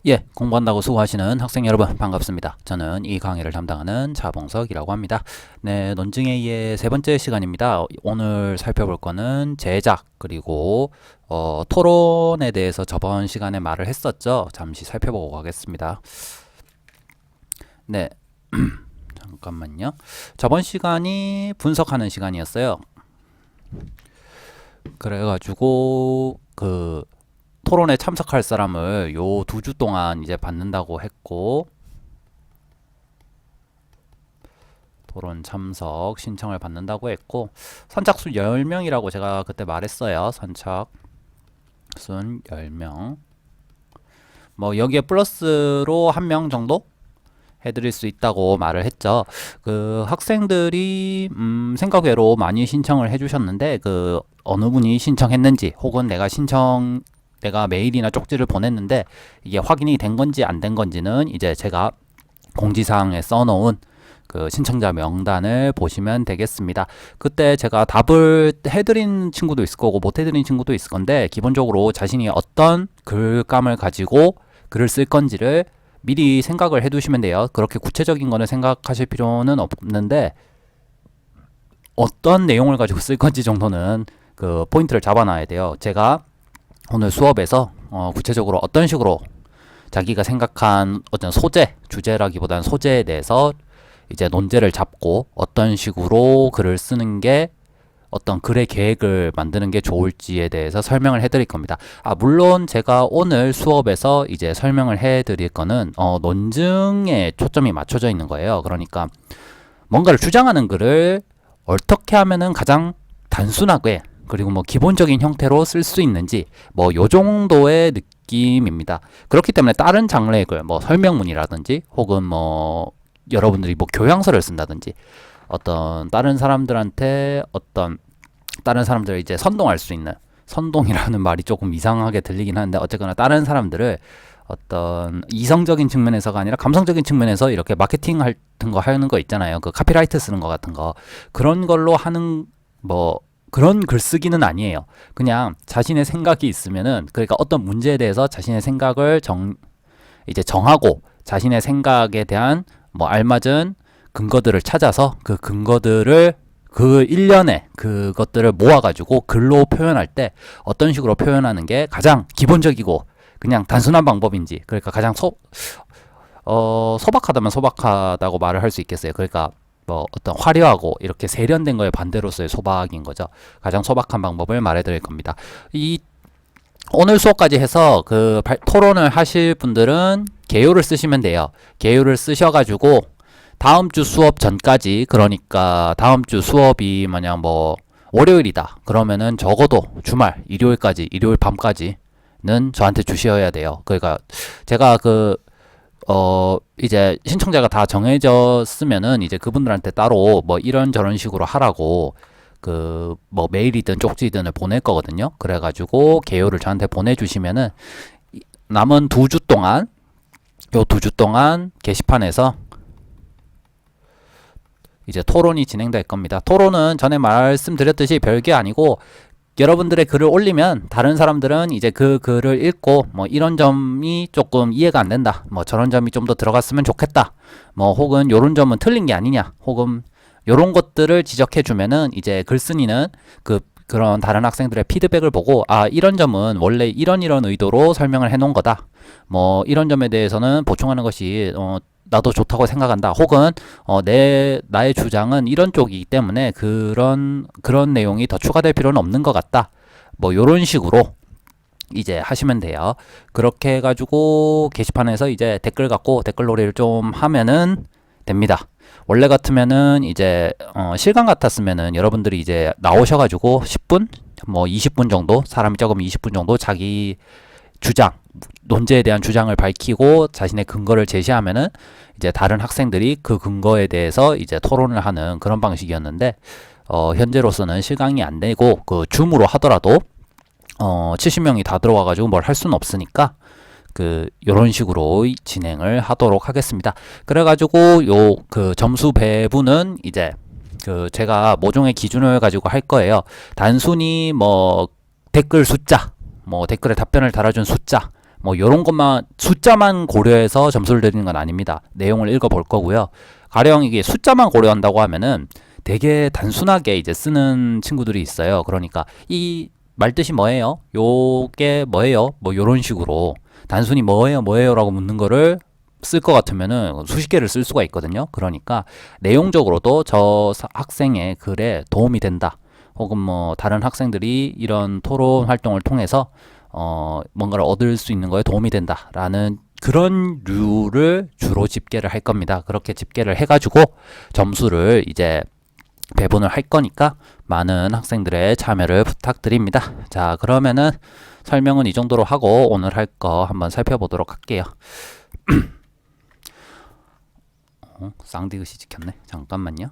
예, 공부한다고 수고하시는 학생 여러분 반갑습니다. 저는 이 강의를 담당하는 차봉석이라고 합니다. 네, 논증A의 세 번째 시간입니다. 오늘 살펴볼 거는 제작 그리고 토론에 대해서 저번 시간에 말을 했었죠. 잠시 살펴보고 가겠습니다. 네, 잠깐만요. 저번 시간이 분석하는 시간이었어요. 그래가지고 토론에 참석할 사람을 요 2주 동안 이제 받는다고 했고, 토론 참석 신청을 받는다고 했고, 선착순 10명이라고 제가 그때 말했어요. 선착순 10명. 뭐 여기에 플러스로 1명 정도 해드릴 수 있다고 말을 했죠. 그 학생들이 생각외로 많이 신청을 해주셨는데, 어느 분이 신청했는지 혹은 내가 메일이나 쪽지를 보냈는데 이게 확인이 된 건지 안 된 건지는 이제 제가 공지사항에 써놓은 그 신청자 명단을 보시면 되겠습니다. 그때 제가 답을 해드린 친구도 있을 거고 못 해드린 친구도 있을 건데, 기본적으로 자신이 어떤 글감을 가지고 글을 쓸 건지를 미리 생각을 해두시면 돼요. 그렇게 구체적인 거는 생각하실 필요는 없는데, 어떤 내용을 가지고 쓸 건지 정도는 그 포인트를 잡아놔야 돼요. 제가 오늘 수업에서 구체적으로 어떤 식으로 자기가 생각한 어떤 주제라기보다는 소재에 대해서 이제 논제를 잡고 어떤 식으로 글을 쓰는 게, 어떤 글의 계획을 만드는 게 좋을지에 대해서 설명을 해드릴 겁니다. 물론 제가 오늘 수업에서 이제 설명을 해드릴 거는 논증에 초점이 맞춰져 있는 거예요. 그러니까 뭔가를 주장하는 글을 어떻게 하면은 가장 단순하게 그리고 뭐 기본적인 형태로 쓸 수 있는지 뭐 요 정도의 느낌입니다. 그렇기 때문에 다른 장르의 글, 뭐 설명문이라든지 혹은 뭐 여러분들이 뭐 교양서를 쓴다든지 어떤 다른 사람들을 이제 선동할 수 있는, 선동이라는 말이 조금 이상하게 들리긴 하는데 어쨌거나 다른 사람들을 어떤 이성적인 측면에서가 아니라 감성적인 측면에서 이렇게 마케팅 같은 거 하는 거 있잖아요. 그 카피라이트 쓰는 거 같은 거, 그런 걸로 하는 뭐 그런 글쓰기는 아니에요. 그냥 자신의 생각이 있으면은, 그러니까 어떤 문제에 대해서 자신의 생각을 이제 정하고 자신의 생각에 대한 뭐 알맞은 근거들을 찾아서 그 근거들을 그 일련의 그것들을 모아가지고 글로 표현할 때 어떤 식으로 표현하는 게 가장 기본적이고 그냥 단순한 방법인지, 그러니까 가장 소박하다면 소박하다고 말을 할 수 있겠어요. 그러니까 뭐 어떤 화려하고 이렇게 세련된 거에 반대로서의 소박인 거죠. 가장 소박한 방법을 말해 드릴 겁니다. 오늘 수업까지 해서 토론을 하실 분들은 개요를 쓰시면 돼요. 개요를 쓰셔가지고 다음 주 수업 전까지, 그러니까 다음 주 수업이 만약 뭐 월요일이다 그러면은 적어도 주말 일요일 밤까지는 저한테 주셔야 돼요. 그러니까 제가 이제 신청자가 다 정해졌으면은 이제 그분들한테 따로 뭐 이런저런 식으로 하라고 뭐 메일이든 쪽지든을 보낼 거거든요. 그래가지고 개요를 저한테 보내주시면은 남은 2주 동안, 요 2주 동안 게시판에서 이제 토론이 진행될 겁니다. 토론은 전에 말씀드렸듯이 별게 아니고, 여러분들의 글을 올리면 다른 사람들은 이제 그 글을 읽고 뭐 이런 점이 조금 이해가 안 된다, 뭐 저런 점이 좀 더 들어갔으면 좋겠다, 뭐 혹은 요런 점은 틀린 게 아니냐, 혹은 요런 것들을 지적해 주면은 이제 글쓴이는 그런 다른 학생들의 피드백을 보고, 이런 점은 원래 이런 의도로 설명을 해 놓은 거다, 뭐 이런 점에 대해서는 보충하는 것이 나도 좋다고 생각한다, 혹은 나의 주장은 이런 쪽이기 때문에 그런 내용이 더 추가될 필요는 없는 것 같다, 뭐 요런 식으로 이제 하시면 돼요. 그렇게 해가지고 게시판에서 이제 댓글 놀이를 좀 하면은 됩니다. 원래 같으면은 이제 실강 같았으면은 여러분들이 이제 나오셔가지고 10분 뭐 20분 정도, 사람이 적으면 20분 정도 자기 논제에 대한 주장을 밝히고 자신의 근거를 제시하면은 이제 다른 학생들이 그 근거에 대해서 이제 토론을 하는 그런 방식이었는데, 현재로서는 실강이 안 되고 줌으로 하더라도 70명이 다 들어와가지고 뭘 할 수는 없으니까 요런 식으로 진행을 하도록 하겠습니다. 그래가지고 점수 배분은 이제 제가 모종의 기준을 가지고 할 거예요. 단순히 뭐 댓글 숫자, 뭐 댓글에 답변을 달아준 숫자, 뭐 요런 것만 숫자만 고려해서 점수를 드리는 건 아닙니다. 내용을 읽어볼 거고요. 가령 이게 숫자만 고려한다고 하면은 되게 단순하게 이제 쓰는 친구들이 있어요. 그러니까 이 말뜻이 뭐예요? 요게 뭐예요? 뭐 요런 식으로 단순히 뭐예요 라고 묻는 거를 쓸 것 같으면은 수십 개를 쓸 수가 있거든요. 그러니까 내용적으로도 저 학생의 글에 도움이 된다. 혹은 뭐 다른 학생들이 이런 토론 활동을 통해서 뭔가를 얻을 수 있는 거에 도움이 된다라는 그런 류를 주로 집계를 할 겁니다. 그렇게 집계를 해가지고 점수를 이제 배분을 할 거니까 많은 학생들의 참여를 부탁드립니다. 자, 그러면은 설명은 이 정도로 하고 오늘 할 거 한번 살펴보도록 할게요. 쌍디귿이 찍혔네. 잠깐만요.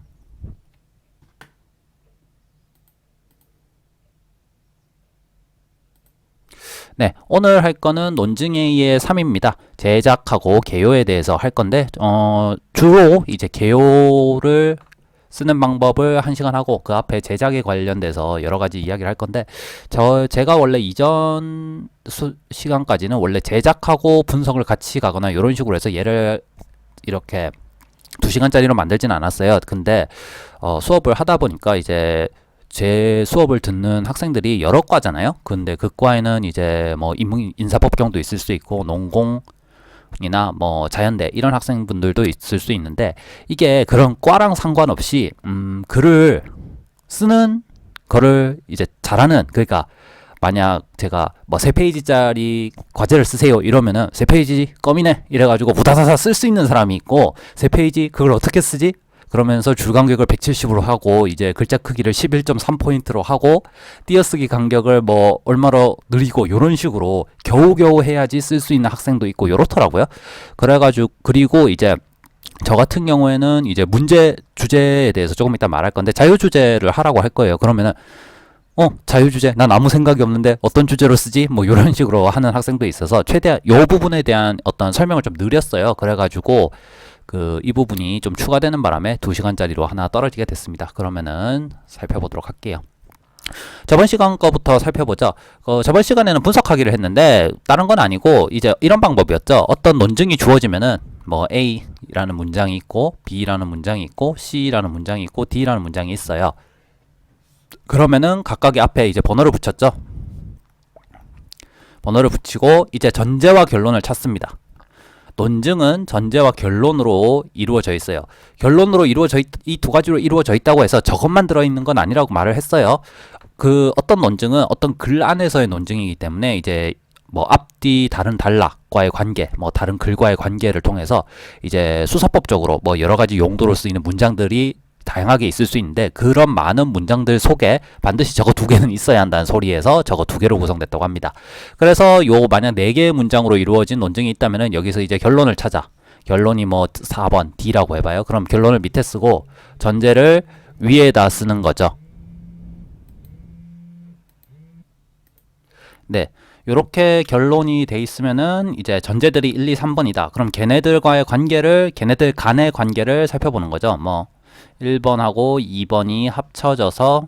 네, 오늘 할 거는 논증A의 3입니다. 제작하고 개요에 대해서 할 건데 주로 이제 개요를 쓰는 방법을 1시간 하고 그 앞에 제작에 관련돼서 여러 가지 이야기를 할 건데 제가 원래 이전 시간까지는 원래 제작하고 분석을 같이 가거나 이런 식으로 해서 얘를 이렇게 2시간짜리로 만들진 않았어요. 근데 수업을 하다 보니까 이제 제 수업을 듣는 학생들이 여러 과잖아요. 근데 그 과에는 이제 뭐 인사법경도 있을 수 있고 농공이나 뭐 자연대 이런 학생분들도 있을 수 있는데 이게 그런 과랑 상관없이 글을 쓰는 거를 이제 잘하는, 그러니까 만약 제가 뭐 3페이지짜리 과제를 쓰세요 이러면은 3페이지 껌이네 이래가지고 부다사사 쓸 수 있는 사람이 있고 3페이지 그걸 어떻게 쓰지? 그러면서 줄 간격을 170으로 하고 이제 글자 크기를 11.3포인트로 하고 띄어쓰기 간격을 뭐 얼마로 늘리고 요런 식으로 겨우겨우 해야지 쓸 수 있는 학생도 있고 요렇더라고요. 그래가지고 그리고 이제 저 같은 경우에는 이제 문제 주제에 대해서 조금 이따 말할 건데 자유주제를 하라고 할 거예요. 그러면은 자유주제 난 아무 생각이 없는데 어떤 주제로 쓰지? 뭐 이런 식으로 하는 학생도 있어서 최대한 요 부분에 대한 어떤 설명을 좀 느렸어요. 그래가지고 이 부분이 좀 추가되는 바람에 2시간짜리로 하나 떨어지게 됐습니다. 그러면은 살펴보도록 할게요. 저번 시간 거부터 살펴보죠. 저번 시간에는 분석하기를 했는데 다른 건 아니고 이제 이런 방법이었죠. 어떤 논증이 주어지면은 뭐 A라는 문장이 있고 B라는 문장이 있고 C라는 문장이 있고 D라는 문장이 있어요. 그러면은 각각의 앞에 이제 번호를 붙였죠. 번호를 붙이고 이제 전제와 결론을 찾습니다. 논증은 전제와 결론으로 이루어져 있어요. 결론으로 이루어져 이 두 가지로 이루어져 있다고 해서 저것만 들어있는 건 아니라고 말을 했어요. 어떤 논증은 어떤 글 안에서의 논증이기 때문에 이제 뭐 앞뒤 다른 단락과의 관계, 뭐 다른 글과의 관계를 통해서 이제 수사법적으로 뭐 여러 가지 용도로 쓰이는 문장들이 다양하게 있을 수 있는데 그런 많은 문장들 속에 반드시 저거 2개는 있어야 한다는 소리에서 저거 2개로 구성됐다고 합니다. 그래서 요 만약 4개의 문장으로 이루어진 논증이 있다면은 여기서 이제 결론을 찾아. 결론이 뭐 4번 D라고 해봐요. 그럼 결론을 밑에 쓰고 전제를 위에다 쓰는 거죠. 네. 요렇게 결론이 돼 있으면은 이제 전제들이 1, 2, 3번이다. 그럼 걔네들 간의 관계를 살펴보는 거죠. 뭐 1번하고 2번이 합쳐져서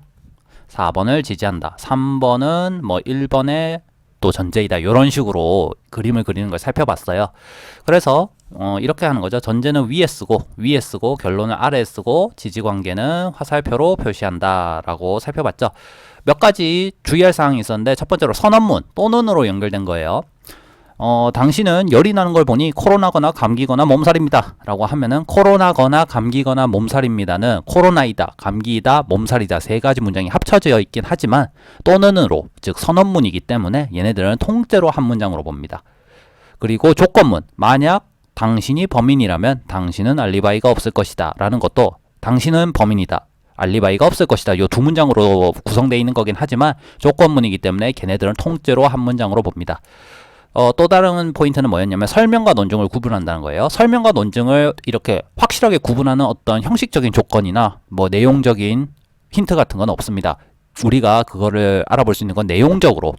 4번을 지지한다. 3번은 뭐 1번의 또 전제이다. 이런 식으로 그림을 그리는 걸 살펴봤어요. 그래서 이렇게 하는 거죠. 전제는 위에 쓰고 결론을 아래에 쓰고 지지관계는 화살표로 표시한다 라고 살펴봤죠. 몇 가지 주의할 사항이 있었는데 첫 번째로 선언문 또는으로 연결된 거예요. 당신은 열이 나는 걸 보니 코로나거나 감기거나 몸살입니다 라고 하면은 코로나거나 감기거나 몸살입니다는 코로나이다, 감기이다, 몸살이다 3가지 문장이 합쳐져 있긴 하지만 또는으로, 즉 선언문이기 때문에 얘네들은 통째로 한 문장으로 봅니다. 그리고 조건문, 만약 당신이 범인이라면 당신은 알리바이가 없을 것이다 라는 것도 당신은 범인이다, 알리바이가 없을 것이다, 요 2문장으로 구성되어 있는 거긴 하지만 조건문이기 때문에 걔네들은 통째로 한 문장으로 봅니다. 또 다른 포인트는 뭐였냐면 설명과 논증을 구분한다는 거예요. 설명과 논증을 이렇게 확실하게 구분하는 어떤 형식적인 조건이나 뭐 내용적인 힌트 같은 건 없습니다. 우리가 그거를 알아볼 수 있는 건 내용적으로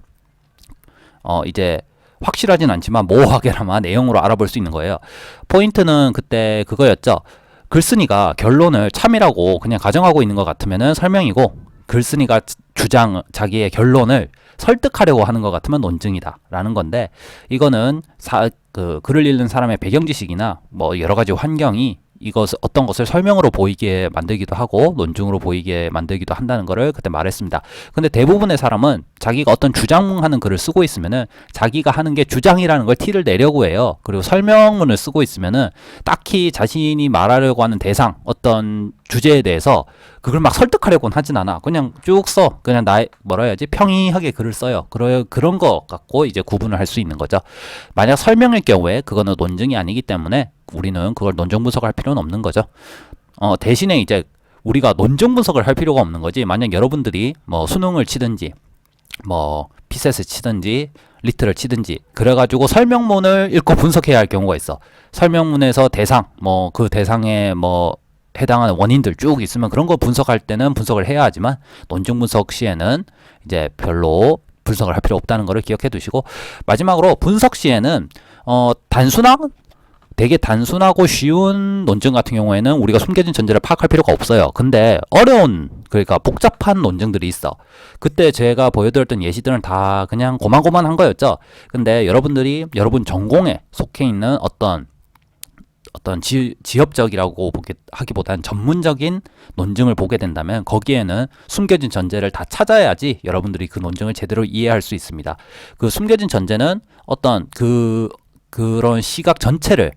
이제 확실하진 않지만 모호하게나마 내용으로 알아볼 수 있는 거예요. 포인트는 그때 그거였죠. 글쓴이가 결론을 참이라고 그냥 가정하고 있는 것 같으면은 설명이고 글쓴이가 주장, 자기의 결론을 설득하려고 하는 것 같으면 논증이다라는 건데, 이거는 글을 읽는 사람의 배경 지식이나 뭐 여러 가지 환경이 어떤 것을 설명으로 보이게 만들기도 하고 논증으로 보이게 만들기도 한다는 거를 그때 말했습니다. 근데 대부분의 사람은 자기가 어떤 주장하는 글을 쓰고 있으면은 자기가 하는 게 주장이라는 걸 티를 내려고 해요. 그리고 설명문을 쓰고 있으면은 딱히 자신이 말하려고 하는 대상, 어떤 주제에 대해서 그걸 막 설득하려고는 하진 않아. 그냥 쭉 써. 그냥 뭐라 해야지? 평이하게 글을 써요. 그런 거 갖고 이제 구분을 할 수 있는 거죠. 만약 설명일 경우에 그거는 논증이 아니기 때문에 우리는 그걸 논증 분석할 필요는 없는 거죠. 대신에 이제 우리가 논증 분석을 할 필요가 없는 거지. 만약 여러분들이 뭐 수능을 치든지 뭐 피셋을 치든지 리트를 치든지 그래가지고 설명문을 읽고 분석해야 할 경우가 있어. 설명문에서 대상, 뭐 그 대상에 뭐 해당하는 원인들 쭉 있으면 그런 거 분석할 때는 분석을 해야 하지만 논증 분석 시에는 이제 별로 분석을 할 필요 없다는 거를 기억해 두시고, 마지막으로 분석 시에는 되게 단순하고 쉬운 논증 같은 경우에는 우리가 숨겨진 전제를 파악할 필요가 없어요. 근데 그러니까 복잡한 논증들이 있어. 그때 제가 보여드렸던 예시들은 다 그냥 고만고만한 거였죠. 근데 여러분 전공에 속해 있는 어떤 지엽적이라고 하기보단 전문적인 논증을 보게 된다면 거기에는 숨겨진 전제를 다 찾아야지 여러분들이 그 논증을 제대로 이해할 수 있습니다. 그 숨겨진 전제는 어떤 그런 시각 전체에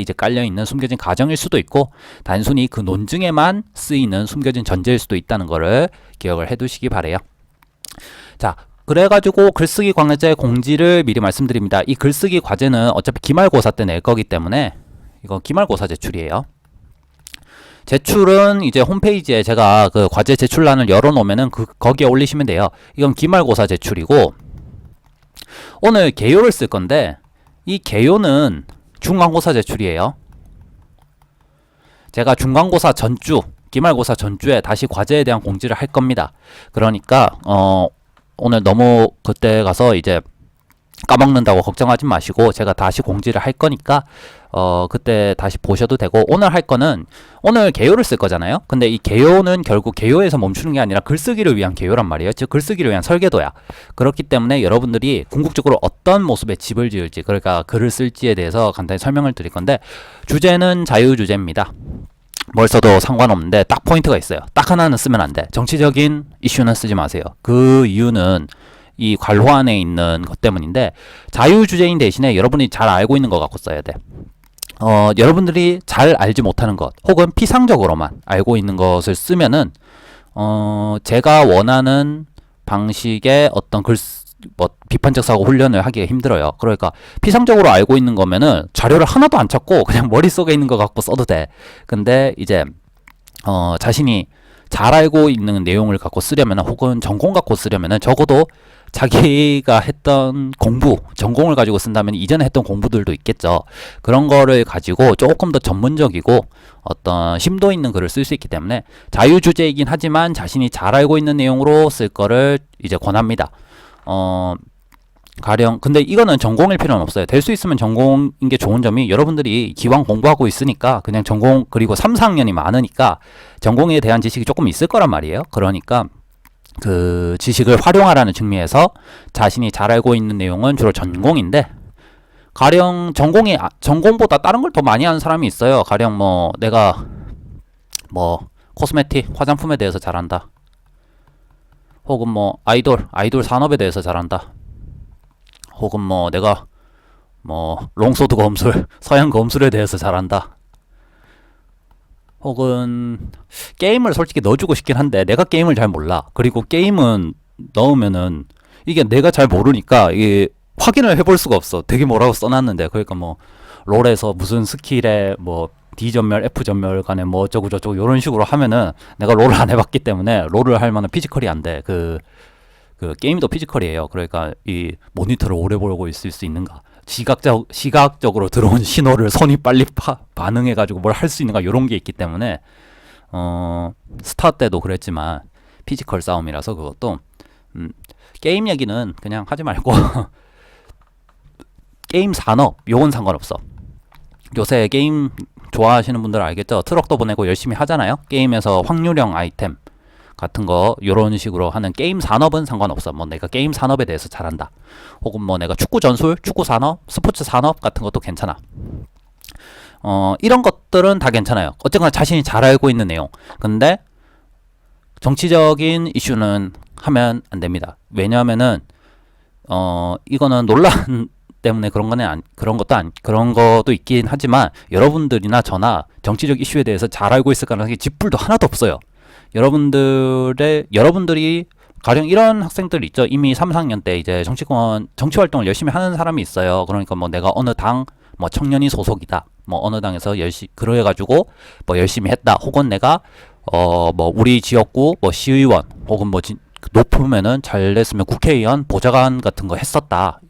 이제 깔려 있는 숨겨진 가정일 수도 있고, 단순히 그 논증에만 쓰이는 숨겨진 전제일 수도 있다는 거를 기억을 해두시기 바래요. 자, 그래가지고 글쓰기 과제 공지를 미리 말씀드립니다. 이 글쓰기 과제는 어차피 기말고사 때 낼 거기 때문에 이거 기말고사 제출이에요. 제출은 이제 홈페이지에 제가 그 과제 제출란을 열어놓으면은 거기에 올리시면 돼요. 이건 기말고사 제출이고, 오늘 개요를 쓸 건데 이 개요는 중간고사 제출이에요. 제가 중간고사 전주, 기말고사 전주에 다시 과제에 대한 공지를 할 겁니다. 그러니까 오늘 너무 그때 가서 이제 까먹는다고 걱정하지 마시고 제가 다시 공지를 할 거니까 그때 다시 보셔도 되고, 오늘 할 거는 오늘 개요를 쓸 거잖아요. 근데 이 개요는 결국 개요에서 멈추는 게 아니라 글쓰기를 위한 개요란 말이에요. 즉 글쓰기를 위한 설계도야. 그렇기 때문에 여러분들이 궁극적으로 어떤 모습의 집을 지을지, 그러니까 글을 쓸지에 대해서 간단히 설명을 드릴 건데, 주제는 자유주제입니다. 뭘 써도 상관없는데 딱 포인트가 있어요. 딱 하나는 쓰면 안 돼. 정치적인 이슈는 쓰지 마세요. 그 이유는 이 괄호 안에 있는 것 때문인데, 자유주제인 대신에 여러분이 잘 알고 있는 것 갖고 써야 돼. 여러분들이 잘 알지 못하는 것 혹은 피상적으로만 알고 있는 것을 쓰면은 제가 원하는 방식의 어떤 비판적 사고 훈련을 하기가 힘들어요. 그러니까 피상적으로 알고 있는 거면은 자료를 하나도 안 찾고 그냥 머릿속에 있는 거 갖고 써도 돼. 근데 이제 자신이 잘 알고 있는 내용을 갖고 쓰려면, 혹은 전공 갖고 쓰려면 적어도 자기가 했던 전공을 가지고 쓴다면 이전에 했던 공부들도 있겠죠. 그런 거를 가지고 조금 더 전문적이고 어떤 심도 있는 글을 쓸 수 있기 때문에 자유주제이긴 하지만 자신이 잘 알고 있는 내용으로 쓸 거를 이제 권합니다. 가령 근데 이거는 전공일 필요는 없어요. 될 수 있으면 전공인 게 좋은 점이, 여러분들이 기왕 공부하고 있으니까 그냥 전공, 그리고 3, 4학년이 많으니까 전공에 대한 지식이 조금 있을 거란 말이에요. 그러니까 그 지식을 활용하라는 측면에서 자신이 잘 알고 있는 내용은 주로 전공인데, 가령 전공보다 다른 걸 더 많이 하는 사람이 있어요. 가령 뭐 내가 뭐 코스메틱, 화장품에 대해서 잘한다. 혹은 뭐 아이돌 산업에 대해서 잘한다. 혹은 뭐 내가 뭐 롱소드 검술, 서양 검술에 대해서 잘한다. 혹은 게임을 솔직히 넣어주고 싶긴 한데 내가 게임을 잘 몰라. 그리고 게임은 넣으면은 이게 내가 잘 모르니까 이게 확인을 해볼 수가 없어. 되게 뭐라고 써놨는데. 그러니까 뭐 롤에서 무슨 스킬에 뭐 D 전멸, F 전멸 간에 뭐 어쩌고 저쩌고 이런 식으로 하면은 내가 롤을 안 해봤기 때문에 롤을 할 만한 피지컬이 안 돼. 그 게임도 피지컬이에요. 그러니까 이 모니터를 오래 보고 있을 수 있는가, 시각적으로 들어온 신호를 손이 빨리 반응해가지고 뭘 할 수 있는가, 이런 게 있기 때문에 스타 때도 그랬지만 피지컬 싸움이라서 그것도 게임 얘기는 그냥 하지 말고 게임 산업 요건 상관없어. 요새 게임 좋아하시는 분들 알겠죠? 트럭도 보내고 열심히 하잖아요. 게임에서 확률형 아이템, 같은 거 요런 식으로 하는 게임 산업은 상관없어. 뭐 내가 게임 산업에 대해서 잘한다. 혹은 뭐 내가 축구 전술, 축구 산업, 스포츠 산업 같은 것도 괜찮아. 이런 것들은 다 괜찮아요. 어쨌거나 자신이 잘 알고 있는 내용. 근데 정치적인 이슈는 하면 안 됩니다. 왜냐하면은 이거는 논란 때문에 그런 것도 있긴 하지만 여러분들이나 저나 정치적 이슈에 대해서 잘 알고 있을 가능성이 쥐뿔도 하나도 없어요. 여러분들이 가령 이런 학생들 있죠. 이미 3, 4학년 때 이제 정치 활동을 열심히 하는 사람이 있어요. 그러니까 뭐 내가 어느 당 뭐 청년이 소속이다. 뭐 어느 당에서 그래 가지고 뭐 열심히 했다. 혹은 내가 뭐 우리 지역구 뭐 시의원 혹은 뭐 높으면은 잘 됐으면 국회의원 보좌관 같은 거 했었다.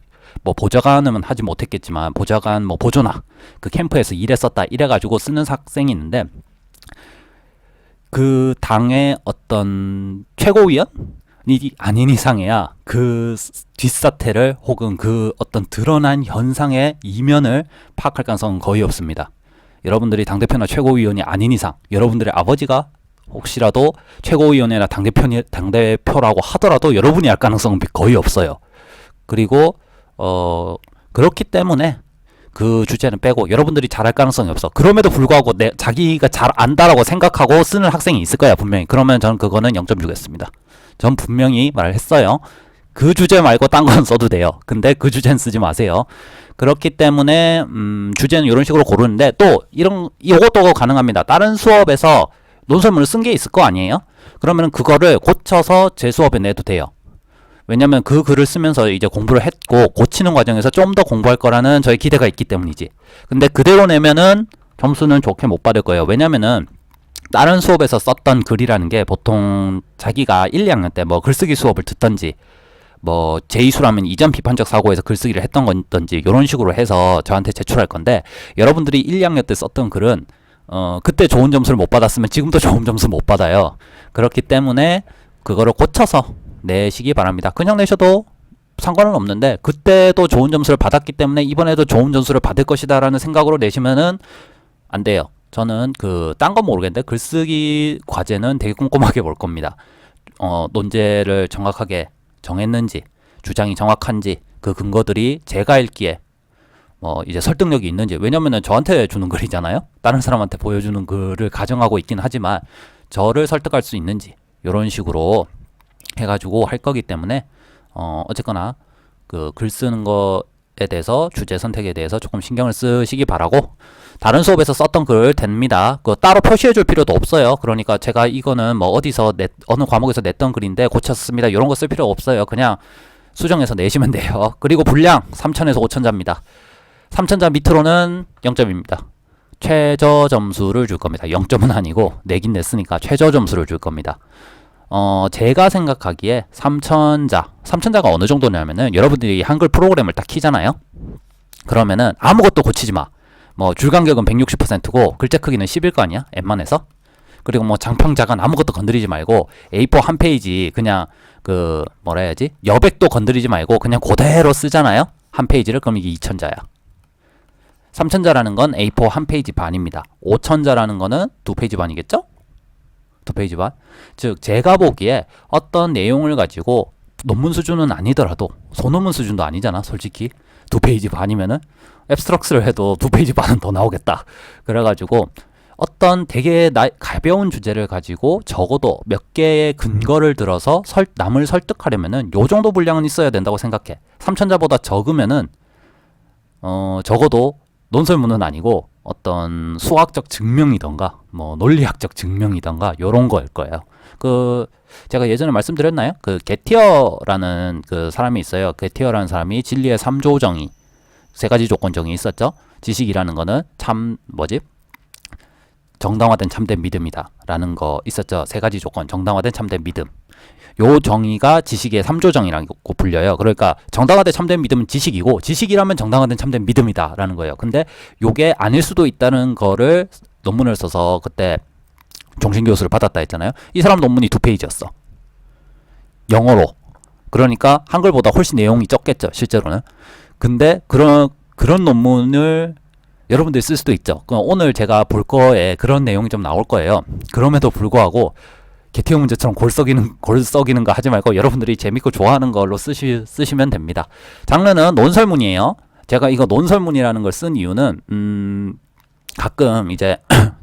뭐 보좌관은 하지 못했겠지만 보좌관 뭐 보조나 그 캠프에서 일했었다. 이래 가지고 쓰는 학생이 있는데 그 당의 어떤 최고위원이 아닌 이상해야 그 뒷사태를 혹은 그 어떤 드러난 현상의 이면을 파악할 가능성은 거의 없습니다. 여러분들이 당대표나 최고위원이 아닌 이상 여러분들의 아버지가 혹시라도 최고위원이나 당대표라고 하더라도 여러분이 알 가능성은 거의 없어요. 그리고 그렇기 때문에 그 주제는 빼고 여러분들이 잘할 가능성이 없어. 그럼에도 불구하고 자기가 잘 안다라고 생각하고 쓰는 학생이 있을 거야 분명히. 그러면 저는 그거는 0점 주겠습니다. 전 분명히 말을 했어요. 그 주제 말고 딴 건 써도 돼요. 근데 그 주제는 쓰지 마세요. 그렇기 때문에 주제는 이런 식으로 고르는데 또 이것도 가능합니다. 다른 수업에서 논설문을 쓴 게 있을 거 아니에요? 그러면 그거를 고쳐서 제 수업에 내도 돼요. 왜냐면 그 글을 쓰면서 이제 공부를 했고 고치는 과정에서 좀 더 공부할 거라는 저의 기대가 있기 때문이지. 근데 그대로 내면은 점수는 좋게 못 받을 거예요. 왜냐면은 다른 수업에서 썼던 글이라는 게 보통 자기가 1, 2학년 때 뭐 글쓰기 수업을 듣던지 뭐 제2수라면 이전 비판적 사고에서 글쓰기를 했던 건지 이런 식으로 해서 저한테 제출할 건데 여러분들이 1, 2학년 때 썼던 글은 그때 좋은 점수를 못 받았으면 지금도 좋은 점수 못 받아요. 그렇기 때문에 그거를 고쳐서 내시기 바랍니다. 그냥 내셔도 상관은 없는데 그때도 좋은 점수를 받았기 때문에 이번에도 좋은 점수를 받을 것이다 라는 생각으로 내시면은 안 돼요. 저는 딴 건 모르겠는데 글쓰기 과제는 되게 꼼꼼하게 볼 겁니다. 논제를 정확하게 정했는지 주장이 정확한지 그 근거들이 제가 읽기에 이제 설득력이 있는지. 왜냐면은 저한테 주는 글이잖아요. 다른 사람한테 보여주는 글을 가정하고 있긴 하지만 저를 설득할 수 있는지 이런 식으로 해가지고 할 거기 때문에 어쨌거나 그 글 쓰는 거에 대해서 주제 선택에 대해서 조금 신경을 쓰시기 바라고. 다른 수업에서 썼던 글 됩니다. 그 따로 표시해 줄 필요도 없어요. 그러니까 제가 이거는 뭐 어디서 어느 과목에서 냈던 글인데 고쳤습니다. 이런 거 쓸 필요 없어요. 그냥 수정해서 내시면 돼요. 그리고 분량 3,000에서 5,000자입니다. 3,000자 밑으로는 0점입니다. 최저 점수를 줄 겁니다. 0점은 아니고 내긴 냈으니까 최저 점수를 줄 겁니다. 제가 생각하기에 3,000자가 어느 정도냐면은 여러분들이 한글 프로그램을 딱 키잖아요. 그러면은 아무것도 고치지 마. 뭐 줄간격은 160%고 글자 크기는 10일 거 아니야? 웬만해서. 그리고 뭐 장평자간 아무것도 건드리지 말고 A4 한 페이지 그냥 뭐라 해야지? 여백도 건드리지 말고 그냥 그대로 쓰잖아요. 한 페이지를. 그럼 이게 2,000자야. 3,000자라는 건 A4 한 페이지 반입니다. 5,000자라는 거는 2페이지 반이겠죠? 2페이지 반. 즉 제가 보기에 어떤 내용을 가지고 논문 수준은 아니더라도 소논문 수준도 아니잖아 솔직히. 2페이지 반이면은 앱스트럭스를 해도 2페이지 반은 더 나오겠다. 그래가지고 어떤 되게 가벼운 주제를 가지고 적어도 몇 개의 근거를 들어서 남을 설득하려면은 요 정도 분량은 있어야 된다고 생각해. 3,000자보다 적으면은 적어도 논설문은 아니고 어떤 수학적 증명이던가 뭐 논리학적 증명이던가 요런 거일 거예요. 제가 예전에 말씀드렸나요? 게티어라는 그 사람이 있어요. 게티어라는 사람이 진리의 3조 정의, 3가지 조건 정의 있었죠. 지식이라는 거는 정당화된 참된 믿음이다 라는 거 있었죠. 3가지 조건, 정당화된 참된 믿음. 요 정의가 지식의 3조 정의라고 불려요. 그러니까 정당화된 참된 믿음은 지식이고 지식이라면 정당화된 참된 믿음이다 라는 거예요. 근데 요게 아닐 수도 있다는 거를 논문을 써서 그때 종신교수를 받았다 했잖아요. 이 사람 논문이 2페이지였어. 영어로. 그러니까 한글보다 훨씬 내용이 적겠죠 실제로는. 근데 그런 논문을 여러분들이 쓸 수도 있죠. 오늘 제가 볼 거에 그런 내용이 좀 나올 거예요. 그럼에도 불구하고 개티어 문제처럼 골 썩이는 거 하지 말고 여러분들이 재밌고 좋아하는 걸로 쓰시면 됩니다. 장르는 논설문이에요. 제가 이거 논설문이라는 걸 쓴 이유는 가끔 이제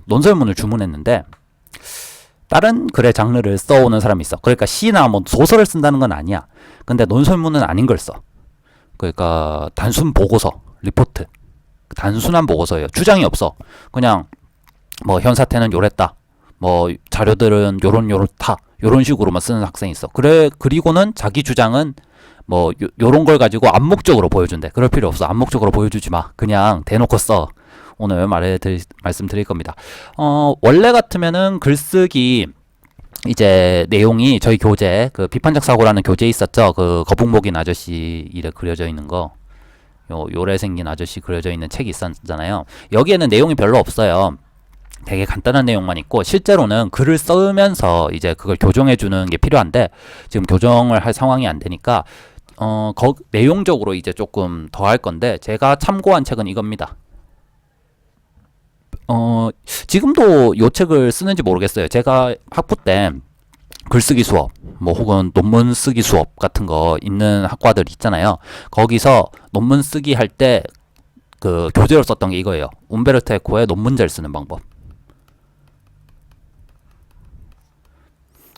논설문을 주문했는데 다른 글의 장르를 써오는 사람이 있어. 그러니까 시나 뭐 소설을 쓴다는 건 아니야. 근데 논설문은 아닌 걸 써. 그러니까 단순 보고서, 리포트. 단순한 보고서예요. 주장이 없어. 그냥 뭐 현 사태는 요랬다. 뭐 자료들은 요렇다. 요런 식으로만 쓰는 학생이 있어. 그리고는 자기 주장은 뭐 요런 걸 가지고 암묵적으로 보여준대. 그럴 필요 없어. 암묵적으로 보여주지 마. 그냥 대놓고 써. 오늘 말씀드릴 겁니다. 원래 같으면은 글쓰기 이제 내용이 저희 교재 그 비판적 사고라는 교재에 있었죠. 그 거북목인 아저씨 이래 그려져 있는 거. 요래 생긴 아저씨 그려져 있는 책이 있었잖아요. 여기에는 내용이 별로 없어요. 되게 간단한 내용만 있고 실제로는 글을 쓰면서 이제 그걸 교정해 주는 게 필요한데 지금 교정을 할 상황이 안 되니까 내용적으로 이제 조금 더 할 건데 제가 참고한 책은 이겁니다. 지금도 요 책을 쓰는지 모르겠어요. 제가 학부 때 글쓰기 수업, 뭐 혹은 논문 쓰기 수업 같은 거 있는 학과들 있잖아요. 거기서 논문 쓰기 할 때 그 교재로 썼던 게 이거예요. 움베르토 에코의 논문제를 쓰는 방법.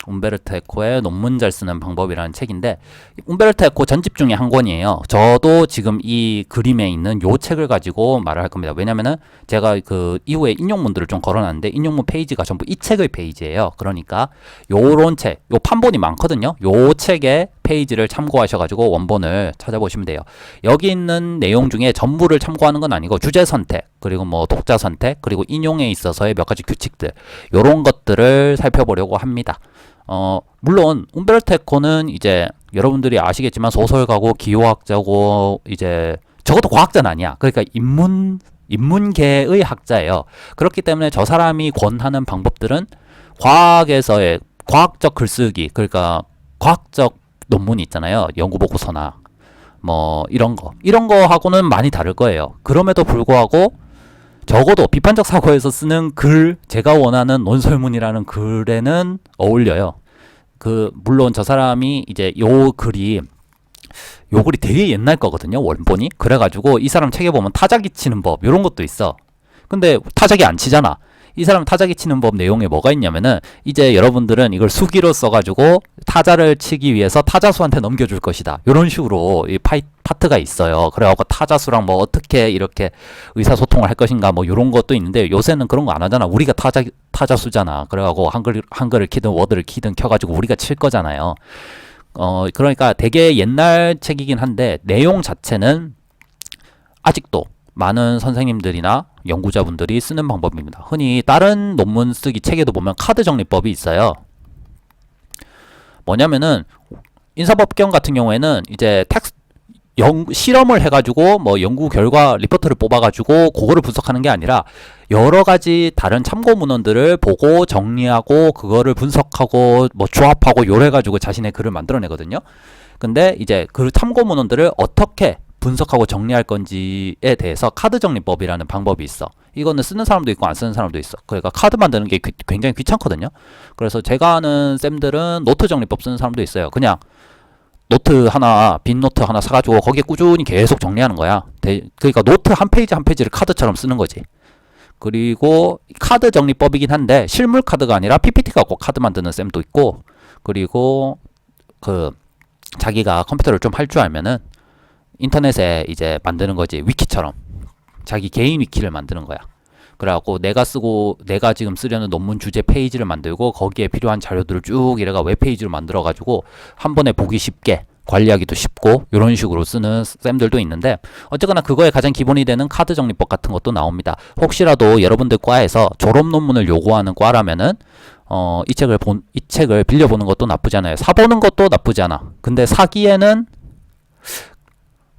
움베르토 에코의 논문 잘 쓰는 방법이라는 책인데 움베르토 에코 전집 중에 한 권이에요. 저도 지금 이 그림에 있는 요 책을 가지고 말을 할 겁니다. 왜냐면은 제가 그 이후에 인용문들을 좀 걸어놨는데 인용문 페이지가 전부 이 책의 페이지예요. 그러니까 요런 책, 요 판본이 많거든요. 요 책의 페이지를 참고하셔가지고 원본을 찾아보시면 돼요. 여기 있는 내용 중에 전부를 참고하는 건 아니고 주제 선택, 그리고 뭐 독자 선택, 그리고 인용에 있어서의 몇 가지 규칙들 요런 것들을 살펴보려고 합니다. 물론 움베르토 에코는 이제 여러분들이 아시겠지만 소설가고 기호학자고 이제 적어도 과학자는 아니야. 그러니까 인문계의 학자예요. 그렇기 때문에 저 사람이 권하는 방법들은 과학에서의 과학적 글쓰기, 그러니까 과학적 논문이 있잖아요. 연구보고서나 뭐 이런 거 하고는 많이 다를 거예요. 그럼에도 불구하고 적어도 비판적 사고에서 쓰는 글, 제가 원하는 논설문이라는 글에는 어울려요. 물론 저 사람이 이제 요 글이 되게 옛날 거거든요, 원본이. 그래가지고 이 사람 책에 보면 타자기 치는 법, 요런 것도 있어. 근데 타자기 안 치잖아. 이 사람 타자기 치는 법 내용에 뭐가 있냐면은 이제 여러분들은 이걸 수기로 써가지고 타자를 치기 위해서 타자수한테 넘겨줄 것이다. 이런 식으로 이 파트가 있어요. 그래갖고 타자수랑 뭐 어떻게 이렇게 의사소통을 할 것인가 뭐 이런 것도 있는데 요새는 그런 거 안 하잖아. 우리가 타자수잖아. 그래갖고 한글을 키든 워드를 키든 켜가지고 우리가 칠 거잖아요. 그러니까 되게 옛날 책이긴 한데 내용 자체는 아직도 많은 선생님들이나 연구자분들이 쓰는 방법입니다. 흔히 다른 논문 쓰기 책에도 보면 카드 정리법이 있어요. 뭐냐면은 인사법경 같은 경우에는 이제 실험을 해가지고 뭐 연구 결과 리포트를 뽑아가지고 그거를 분석하는 게 아니라 여러 가지 다른 참고 문헌들을 보고 정리하고 그거를 분석하고 뭐 조합하고 요래가지고 자신의 글을 만들어내거든요. 근데 이제 그 참고 문헌들을 어떻게 분석하고 정리할 건지에 대해서 카드 정리법이라는 방법이 있어. 이거는 쓰는 사람도 있고 안 쓰는 사람도 있어. 그러니까 카드 만드는 게 굉장히 귀찮거든요. 그래서 제가 아는 쌤들은 노트 정리법 쓰는 사람도 있어요. 그냥 빈 노트 하나 사가지고 거기에 꾸준히 계속 정리하는 거야. 그러니까 노트 한 페이지 한 페이지를 카드처럼 쓰는 거지. 그리고 카드 정리법이긴 한데 실물 카드가 아니라 PPT가 꼭 카드 만드는 쌤도 있고, 그리고 자기가 컴퓨터를 좀 할 줄 알면은 인터넷에 이제 만드는 거지. 위키처럼 자기 개인 위키를 만드는 거야. 그래갖고 내가 지금 쓰려는 논문 주제 페이지를 만들고 거기에 필요한 자료들을 쭉 이래가 웹페이지로 만들어가지고 한 번에 보기 쉽게 관리하기도 쉽고 이런 식으로 쓰는 쌤들도 있는데 어쨌거나 그거에 가장 기본이 되는 카드 정리법 같은 것도 나옵니다. 혹시라도 여러분들 과에서 졸업 논문을 요구하는 과라면은 이 책을 빌려보는 것도 나쁘지 않아요. 사보는 것도 나쁘지 않아. 근데 사기에는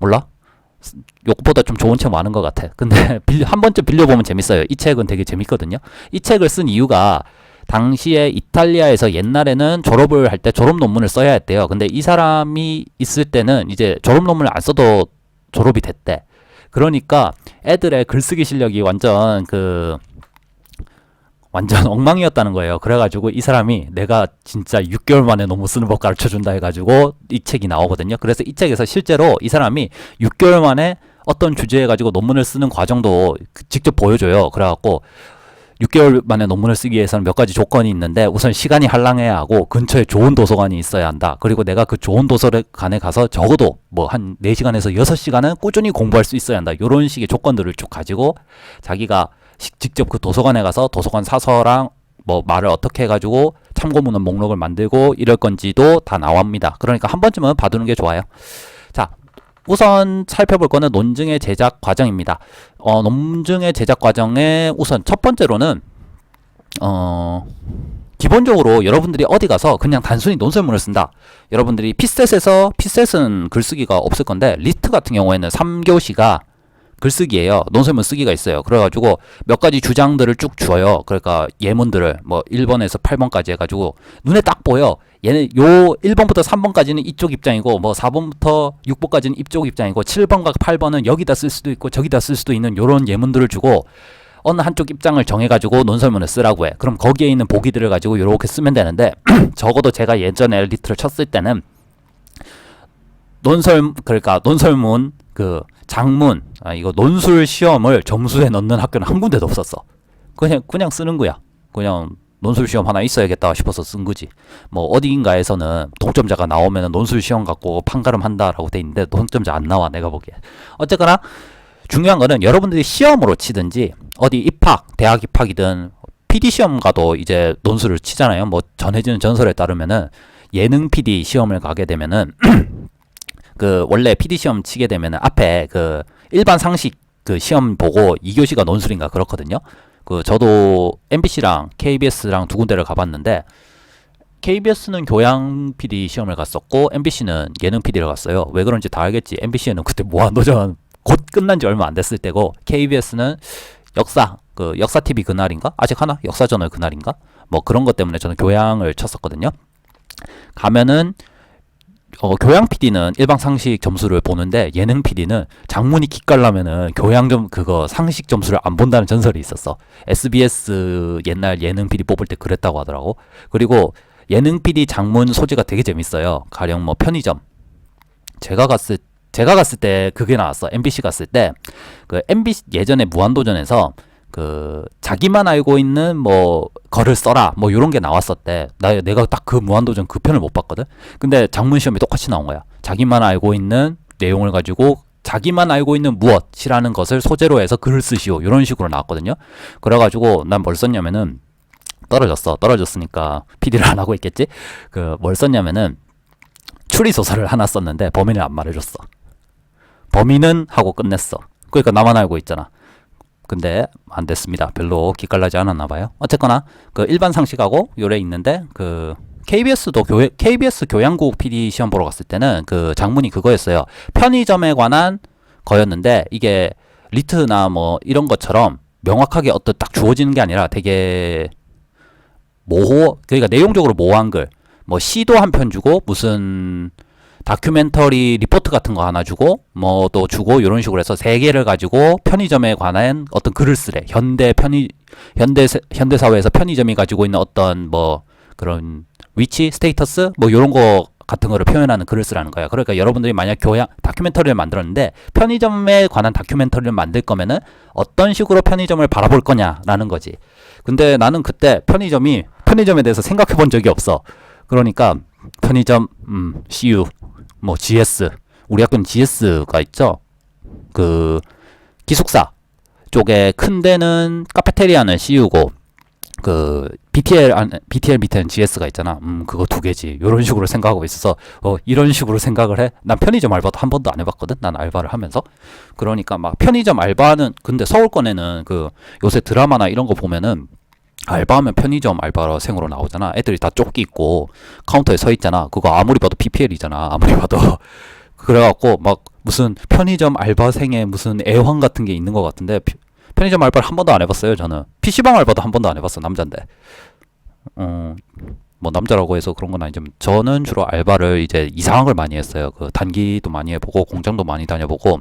몰라? 요것보다 좀 좋은 책 많은 것 같아. 근데 한 번쯤 빌려보면 재밌어요. 이 책은 되게 재밌거든요. 이 책을 쓴 이유가 당시에 이탈리아에서 옛날에는 졸업을 할 때 졸업 논문을 써야 했대요. 근데 이 사람이 있을 때는 이제 졸업 논문을 안 써도 졸업이 됐대. 그러니까 애들의 글쓰기 실력이 완전 완전 엉망이었다는 거예요. 그래가지고 이 사람이 내가 진짜 6개월 만에 논문 쓰는 법 가르쳐준다 해가지고 이 책이 나오거든요. 그래서 이 책에서 실제로 이 사람이 6개월 만에 어떤 주제에 가지고 논문을 쓰는 과정도 직접 보여줘요. 그래갖고 6개월 만에 논문을 쓰기 위해서는 몇 가지 조건이 있는데 우선 시간이 할당해야 하고 근처에 좋은 도서관이 있어야 한다. 그리고 내가 그 좋은 도서관에 가서 적어도 뭐 한 4시간에서 6시간은 꾸준히 공부할 수 있어야 한다. 이런 식의 조건들을 쭉 가지고 자기가 직접 그 도서관에 가서 도서관 사서랑 뭐 말을 어떻게 해가지고 참고문헌 목록을 만들고 이럴 건지도 다 나옵니다. 그러니까 한 번쯤은 봐두는 게 좋아요. 자, 우선 살펴볼 거는 논증의 제작 과정입니다. 논증의 제작 과정에 우선 첫 번째로는 기본적으로 여러분들이 어디 가서 그냥 단순히 논설문을 쓴다. 여러분들이 피셋은 글쓰기가 없을 건데 리스트 같은 경우에는 3교시가 글쓰기예요. 논설문 쓰기가 있어요. 그래가지고 몇 가지 주장들을 쭉 줘요. 그러니까 예문들을 뭐 1번에서 8번까지 해가지고 눈에 딱 보여. 얘는 요 1번부터 3번까지는 이쪽 입장이고 뭐 4번부터 6번까지는 이쪽 입장이고 7번과 8번은 여기다 쓸 수도 있고 저기다 쓸 수도 있는 요런 예문들을 주고 어느 한쪽 입장을 정해가지고 논설문을 쓰라고 해. 그럼 거기에 있는 보기들을 가지고 이렇게 쓰면 되는데 적어도 제가 예전에 리트를 쳤을 때는 그러니까 논설문 그 장문 이거 논술 시험을 점수에 넣는 학교는 한 군데도 없었어. 그냥 쓰는 거야. 그냥 논술 시험 하나 있어야겠다 싶어서 쓴 거지. 뭐 어디인가에서는 동점자가 나오면 논술 시험 갖고 판가름 한다라고 돼 있는데 동점자 안 나와 내가 보기에. 어쨌거나 중요한 거는 여러분들이 시험으로 치든지 어디 대학 입학이든 PD 시험 가도 이제 논술을 치잖아요. 뭐 전해지는 전설에 따르면은 예능 PD 시험을 가게 되면은 그 원래 PD 시험 치게 되면은 앞에 그 일반 상식 그 시험 보고 2교시가 논술인가 그렇거든요. 그 저도 MBC랑 KBS랑 두 군데를 가봤는데 KBS는 교양 PD 시험을 갔었고 MBC는 예능 PD를 갔어요. 왜 그런지 다 알겠지. MBC는 그때 무한도전 곧 끝난 지 얼마 안 됐을 때고 KBS는 역사 TV 그날인가? 아직 하나? 역사저널 그날인가? 뭐 그런 것 때문에 저는 교양을 쳤었거든요. 가면은 교양 PD는 일반 상식 점수를 보는데 예능 PD는 장문이 기깔나면은 교양 그거 상식 점수를 안 본다는 전설이 있었어. SBS 옛날 예능 PD 뽑을 때 그랬다고 하더라고. 그리고 예능 PD 장문 소재가 되게 재밌어요. 가령 뭐 편의점. 제가 갔을 때 그게 나왔어. MBC 갔을 때 그 MBC 예전에 무한도전에서 그 자기만 알고 있는 뭐 글을 써라 뭐 요런 게 나왔었대. 내가 딱 그 무한도전 그 편을 못 봤거든. 근데 장문 시험이 똑같이 나온 거야. 자기만 알고 있는 내용을 가지고 자기만 알고 있는 무엇이라는 것을 소재로 해서 글을 쓰시오. 이런 식으로 나왔거든요. 그래가지고 난 뭘 썼냐면은 떨어졌으니까 PD를 안 하고 있겠지. 뭘 썼냐면은 추리소설을 하나 썼는데 범인을 안 말해줬어. 범인은 하고 끝냈어. 그러니까 나만 알고 있잖아. 근데 안 됐습니다. 별로 기깔나지 않았나 봐요. 어쨌거나 그 일반 상식하고 요래 있는데 그 KBS 교양국 PD 시험 보러 갔을 때는 그 장문이 그거였어요. 편의점에 관한 거였는데 이게 리트나 뭐 이런 것처럼 명확하게 어떤 딱 주어지는 게 아니라 되게 그러니까 내용적으로 모호한 글. 뭐 시도 한 편 주고 무슨 다큐멘터리 리포트 같은 거 하나 주고 뭐 또 주고 이런 식으로 해서 3개를 가지고 편의점에 관한 어떤 글을 쓰래. 현대 사회에서 편의점이 가지고 있는 어떤 뭐 그런 위치, 스테이터스 뭐 이런 거 같은 거를 표현하는 글을 쓰라는 거야. 그러니까 여러분들이 만약 다큐멘터리를 만들었는데 편의점에 관한 다큐멘터리를 만들 거면은 어떤 식으로 편의점을 바라볼 거냐라는 거지. 근데 나는 그때 편의점에 대해서 생각해 본 적이 없어. 그러니까 편의점, CU, 뭐 GS, 우리 학교는 GS가 있죠. 그 기숙사 쪽에 큰 데는 카페테리아는 CU고 그 BTL 밑에는 GS가 있잖아. 그거 2개지. 이런 식으로 생각하고 있어서 이런 식으로 생각을 해. 난 편의점 알바도 한 번도 안 해봤거든. 난 알바를 하면서. 그러니까 막 편의점 알바는 근데 서울권에는 그 요새 드라마나 이런 거 보면은 알바하면 편의점 알바생으로 나오잖아. 애들이 다 조끼 입고 카운터에 서 있잖아. 그거 아무리 봐도 PPL이잖아. 아무리 봐도. 그래갖고 막 무슨 편의점 알바생의 무슨 애환 같은 게 있는 것 같은데 편의점 알바를 한 번도 안 해봤어요. 저는 PC방 알바도 한 번도 안 해봤어. 남잔데. 뭐 남자라고 해서 그런 건 아니지만 저는 주로 알바를 이제 이상한 걸 많이 했어요. 그 단기도 많이 해보고 공장도 많이 다녀보고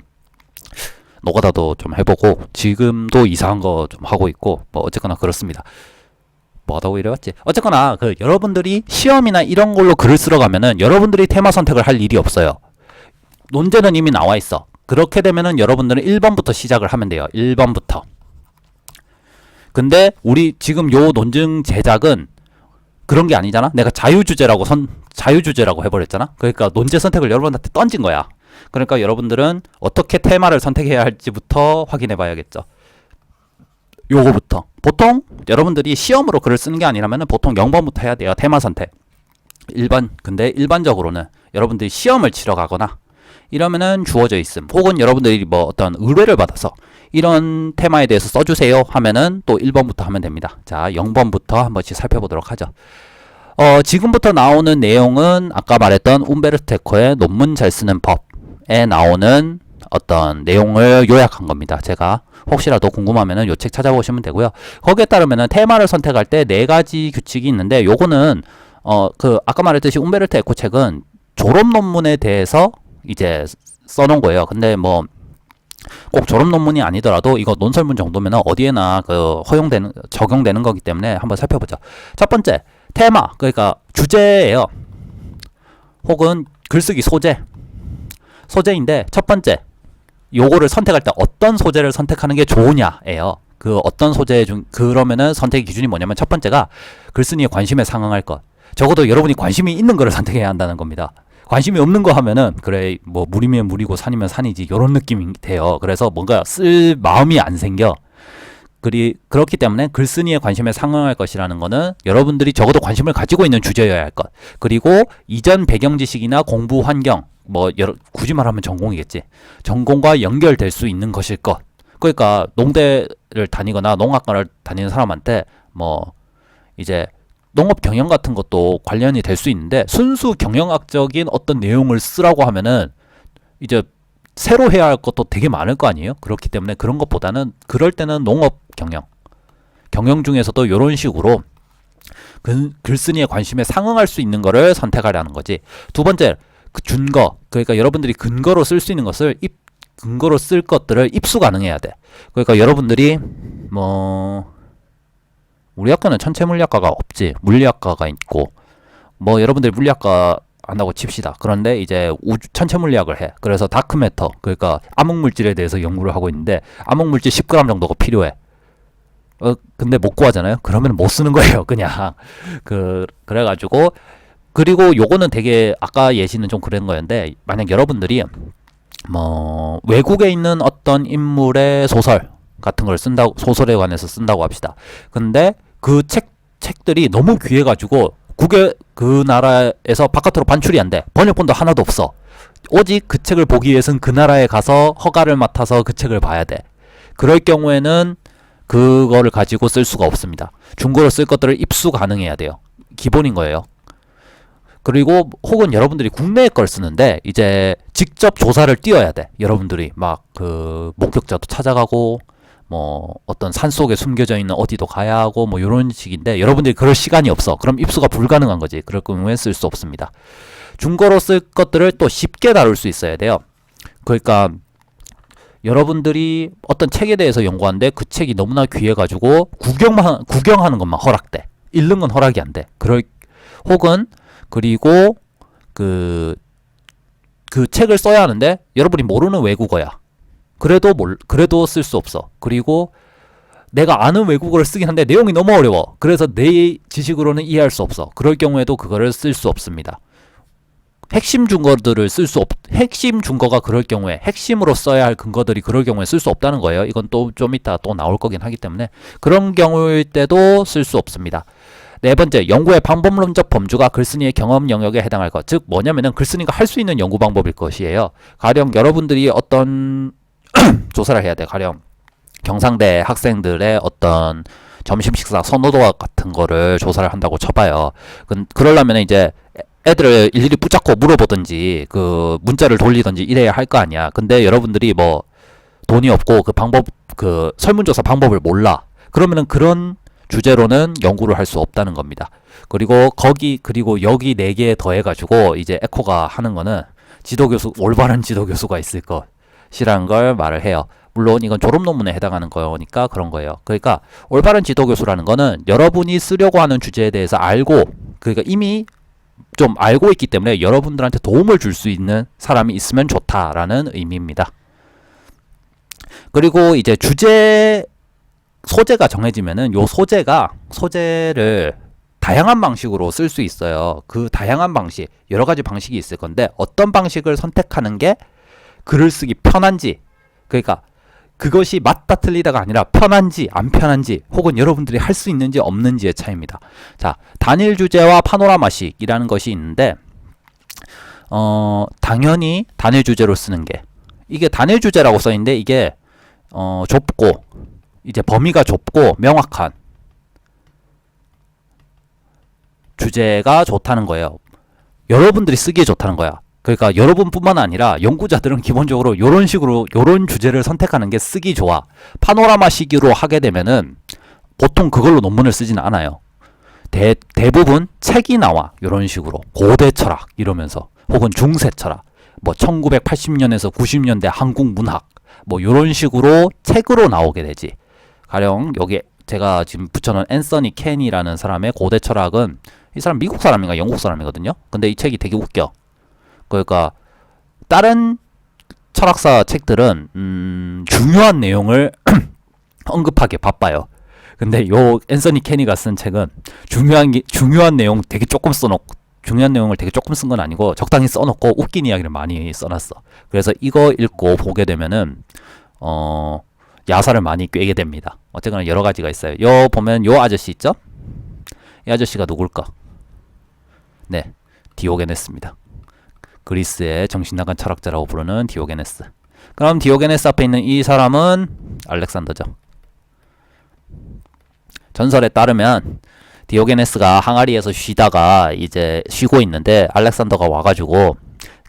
노가다도 좀 해보고 지금도 이상한 거 좀 하고 있고 뭐 어쨌거나 그렇습니다. 뭐하다고 이래왔지? 어쨌거나 그 여러분들이 시험이나 이런 걸로 글을 쓰러 가면은 여러분들이 테마 선택을 할 일이 없어요. 논제는 이미 나와 있어. 그렇게 되면은 여러분들은 1번부터 시작을 하면 돼요. 1번부터. 근데 우리 지금 요 논증 제작은 그런 게 아니잖아. 내가 자유주제라고 해버렸잖아. 그러니까 논제 선택을 여러분한테 던진 거야. 그러니까 여러분들은 어떻게 테마를 선택해야 할지부터 확인해 봐야겠죠. 요거부터. 보통 여러분들이 시험으로 글을 쓰는 게 아니라면 보통 0번부터 해야 돼요. 테마 선택. 근데 일반적으로는 여러분들이 시험을 치러 가거나 이러면은 주어져 있음. 혹은 여러분들이 뭐 어떤 의뢰를 받아서 이런 테마에 대해서 써주세요 하면은 또 1번부터 하면 됩니다. 자, 0번부터 한 번씩 살펴보도록 하죠. 지금부터 나오는 내용은 아까 말했던 움베르토 에코의 논문 잘 쓰는 법에 나오는 어떤 내용을 요약한 겁니다. 제가 혹시라도 궁금하면은 요 책 찾아보시면 되고요. 거기에 따르면은 테마를 선택할 때 4가지 규칙이 있는데 요거는 아까 말했듯이 움베르토 에코 책은 졸업 논문에 대해서 이제 써놓은 거예요. 근데 뭐 꼭 졸업 논문이 아니더라도 이거 논설문 정도면은 어디에나 적용되는 거기 때문에 한번 살펴보죠. 첫 번째, 테마, 그러니까 주제예요. 혹은 글쓰기 소재인데 첫 번째, 요거를 선택할 때 어떤 소재를 선택하는 게 좋으냐예요. 그 어떤 소재 그러면은 선택의 기준이 뭐냐면 첫 번째가 글쓴이의 관심에 상응할 것. 적어도 여러분이 관심이 있는 거를 선택해야 한다는 겁니다. 관심이 없는 거 하면은 그래 뭐 물이면 물이고 산이면 산이지 요런 느낌이 돼요. 그래서 뭔가 쓸 마음이 안 생겨. 그렇기 때문에 글쓴이의 관심에 상응할 것이라는 거는 여러분들이 적어도 관심을 가지고 있는 주제여야 할 것. 그리고 이전 배경 지식이나 공부 환경 굳이 말하면 전공이겠지. 전공과 연결될 수 있는 것일 것. 그러니까 농대를 다니거나 농학과를 다니는 사람한테 뭐 이제 농업 경영 같은 것도 관련이 될 수 있는데 순수 경영학적인 어떤 내용을 쓰라고 하면은 이제 새로 해야 할 것도 되게 많을 거 아니에요. 그렇기 때문에 그런 것보다는 그럴 때는 농업 경영 중에서도 이런 식으로 글쓴이의 관심에 상응할 수 있는 거를 선택하라는 거지. 두 번째, 그 준거. 그러니까 여러분들이 근거로 쓸 수 있는 것을 근거로 쓸 것들을 입수 가능해야 돼. 그러니까 여러분들이 우리 학과는 천체 물리학과가 없지. 물리학과가 있고 여러분들이 물리학과 한다고 칩시다. 그런데 이제 천체 물리학을 해. 그래서 다크매터, 그러니까 암흑물질에 대해서 연구를 하고 있는데 암흑물질 10g 정도가 필요해. 근데 못 구하잖아요. 그러면 못 쓰는 거예요. 그냥 그래가지고 그리고 요거는 되게 아까 예시는 좀 그런 거였는데 만약 여러분들이 외국에 있는 어떤 인물의 소설 같은 걸 쓴다고 소설에 관해서 쓴다고 합시다. 근데 그 책들이 너무 귀해가지고 그 나라에서 바깥으로 반출이 안 돼. 번역본도 하나도 없어. 오직 그 책을 보기 위해서는 그 나라에 가서 허가를 맡아서 그 책을 봐야 돼. 그럴 경우에는 그거를 가지고 쓸 수가 없습니다. 중고로 쓸 것들을 입수 가능해야 돼요. 기본인 거예요. 그리고 혹은 여러분들이 국내의 걸 쓰는데 이제 직접 조사를 띄어야 돼. 여러분들이 목격자도 찾아가고 어떤 산속에 숨겨져 있는 어디도 가야 하고 요런 식인데 여러분들이 그럴 시간이 없어. 그럼 입수가 불가능한 거지. 그럴 경우에 쓸 수 없습니다. 중고로 쓸 것들을 또 쉽게 다룰 수 있어야 돼요. 그러니까 여러분들이 어떤 책에 대해서 연구하는데 그 책이 너무나 귀해가지고 구경하는 것만 허락돼. 읽는 건 허락이 안 돼. 그리고 그 책을 써야 하는데 여러분이 모르는 외국어야. 그래도 쓸 수 없어. 그리고 내가 아는 외국어를 쓰긴 한데 내용이 너무 어려워. 그래서 내 지식으로는 이해할 수 없어. 그럴 경우에도 그거를 쓸 수 없습니다. 핵심 준거가 그럴 경우에 핵심으로 써야 할 근거들이 그럴 경우에 쓸 수 없다는 거예요. 이건 또 좀 이따 또 나올 거긴 하기 때문에 그런 경우일 때도 쓸 수 없습니다. 네 번째, 연구의 방법론적 범주가 글쓴이의 경험 영역에 해당할 것. 즉 뭐냐면은 글쓴이가 할 수 있는 연구 방법일 것이에요. 가령 여러분들이 어떤 조사를 해야 돼. 가령 경상대 학생들의 어떤 점심 식사 선호도 같은 거를 조사를 한다고 쳐봐요. 그러려면 이제 애들을 일일이 붙잡고 물어보든지 문자를 돌리든지 이래야 할 거 아니야. 근데 여러분들이 돈이 없고 설문조사 방법을 몰라. 그러면은 그런 주제로는 연구를 할 수 없다는 겁니다. 그리고 여기 4개 더해가지고 이제 에코가 하는 거는 올바른 지도교수가 있을 것이라는 걸 말을 해요. 물론 이건 졸업 논문에 해당하는 거니까 그런 거예요. 그러니까 올바른 지도교수라는 거는 여러분이 쓰려고 하는 주제에 대해서 알고, 그러니까 이미 좀 알고 있기 때문에 여러분들한테 도움을 줄 수 있는 사람이 있으면 좋다라는 의미입니다. 그리고 이제 소재가 정해지면은 요 소재를 다양한 방식으로 쓸 수 있어요. 그 다양한 방식, 여러 가지 방식이 있을 건데 어떤 방식을 선택하는 게 글을 쓰기 편한지, 그러니까 그것이 맞다 틀리다가 아니라 편한지 안 편한지, 혹은 여러분들이 할 수 있는지 없는지의 차이입니다. 자, 단일 주제와 파노라마식이라는 것이 있는데 당연히 단일 주제로 쓰는 게, 이게 단일 주제라고 써 있는데 이게 좁고 이제 범위가 좁고 명확한 주제가 좋다는 거예요. 여러분들이 쓰기에 좋다는 거야. 그러니까 여러분뿐만 아니라 연구자들은 기본적으로 요런 주제를 선택하는 게 쓰기 좋아. 파노라마식으로 하게 되면은 보통 그걸로 논문을 쓰지는 않아요. 대부분 책이 나와. 요런 식으로 고대 철학 이러면서, 혹은 중세 철학, 뭐 1980년에서 90년대 한국 문학, 뭐 요런 식으로 책으로 나오게 되지. 가령 여기 제가 지금 붙여놓은 앤서니 켄이라는 사람의 고대 철학은, 이 사람 미국 사람인가 영국 사람이거든요. 근데 이 책이 되게 웃겨. 그러니까 다른 철학사 책들은 중요한 내용을 언급하기 바빠요. 근데 요 앤서니 케니가 쓴 책은 중요한 내용 되게 조금 써놓고, 중요한 내용을 되게 조금 쓴 건 아니고 적당히 써놓고 웃긴 이야기를 많이 써놨어. 그래서 이거 읽고 보게 되면은 야사를 많이 꿰게 됩니다. 어쨌거나 여러 가지가 있어요. 요 보면 요 아저씨 있죠? 이 아저씨가 누굴까? 네, 디오게네스입니다. 그리스의 정신나간 철학자라고 부르는 디오게네스. 그럼 디오게네스 앞에 있는 이 사람은 알렉산더죠. 전설에 따르면 디오게네스가 항아리에서 쉬다가 이제 쉬고 있는데 알렉산더가 와가지고,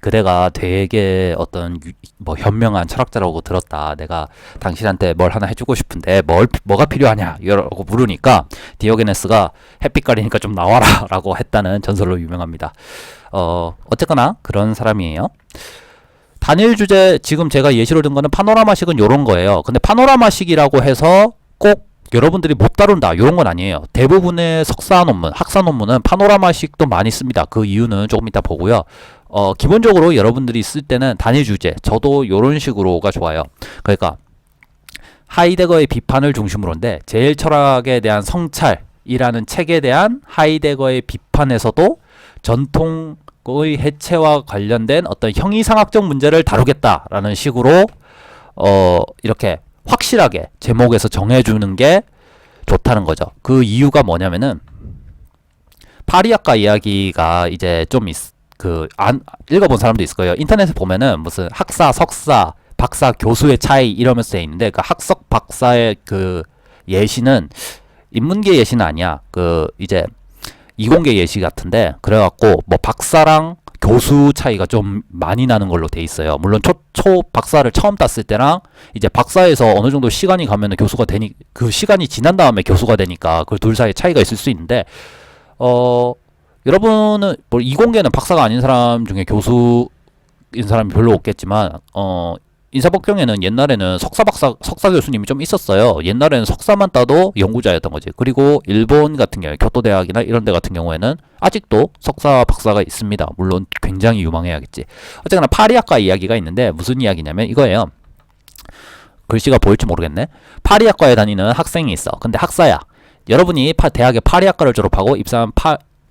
그대가 되게 어떤 뭐 현명한 철학자라고 들었다. 내가 당신한테 뭘 하나 해주고 싶은데 뭐가 필요하냐? 이러고 물으니까 디오게네스가 햇빛 가리니까 좀 나와라 라고 했다는 전설로 유명합니다. 어쨌거나 그런 사람이에요. 단일 주제, 지금 제가 예시로 든 거는 파노라마식은 요런 거예요. 근데 파노라마식이라고 해서 꼭 여러분들이 못 다룬다 이런 건 아니에요. 대부분의 석사 논문, 학사 논문은 파노라마식도 많이 씁니다. 그 이유는 조금 이따 보고요. 기본적으로 여러분들이 쓸 때는 단일 주제, 저도 이런 식으로가 좋아요. 그러니까 하이데거의 비판을 중심으로인데, 제일 철학에 대한 성찰이라는 책에 대한 하이데거의 비판에서도 전통의 해체와 관련된 어떤 형이상학적 문제를 다루겠다라는 식으로 이렇게 확실하게 제목에서 정해주는 게 좋다는 거죠. 그 이유가 뭐냐면은 파리학과 이야기가 이제 좀 읽어본 사람도 있을 거예요. 인터넷에 보면은 무슨 학사, 석사, 박사, 교수의 차이 이러면서 돼 있는데, 그 학석 박사의 그 예시는 인문계 예시는 아니야. 그 이제 이공계 예시 같은데, 그래갖고 뭐 박사랑 교수 차이가 좀 많이 나는 걸로 돼 있어요. 물론 초 박사를 처음 땄을 때랑 이제 박사에서 어느 정도 시간이 가면은 교수가 되니, 그 시간이 지난 다음에 교수가 되니까 그 둘 사이에 차이가 있을 수 있는데, 여러분은 뭐 이공계는 박사가 아닌 사람 중에 교수인 사람이 별로 없겠지만, 인사법경에는 옛날에는 석사 교수님이 좀 있었어요. 옛날에는 석사만 따도 연구자였던 거지. 그리고 일본 같은 경우에 교토대학이나 이런 데 같은 경우에는 아직도 석사 박사가 있습니다. 물론 굉장히 유망해야겠지. 어쨌거나 파리학과 이야기가 있는데, 무슨 이야기냐면 이거예요. 글씨가 보일지 모르겠네. 파리학과에 다니는 학생이 있어. 근데 학사야. 여러분이 대학의 파리학과를 졸업하고 입사한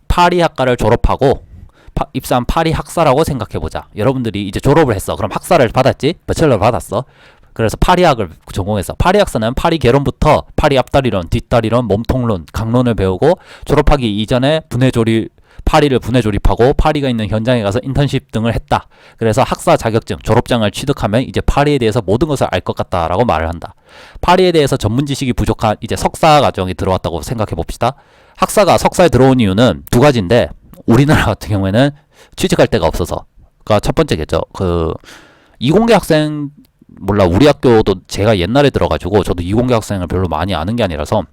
파리학과를 졸업하고 입사한 파리 학사라고 생각해보자. 여러분들이 이제 졸업을 했어. 그럼 학사를 받았지? 배첼러를 받았어. 그래서 파리학을 전공해서, 파리 학사는 파리 개론부터 파리 앞다리론, 뒷다리론, 몸통론, 강론을 배우고, 졸업하기 이전에 파리를 분해 조립하고 파리가 있는 현장에 가서 인턴십 등을 했다. 그래서 학사 자격증, 졸업장을 취득하면 이제 파리에 대해서 모든 것을 알 것 같다라고 말을 한다. 파리에 대해서 전문 지식이 부족한 이제 석사 과정이 들어왔다고 생각해 봅시다. 학사가 석사에 들어온 이유는 두 가지인데, 우리나라 같은 경우에는 취직할 데가 없어서가 첫 번째겠죠. 그 이공계 학생, 몰라, 우리 학교도 제가 옛날에 들어가지고 저도 이공계 학생을 별로 많이 아는 게 아니라서,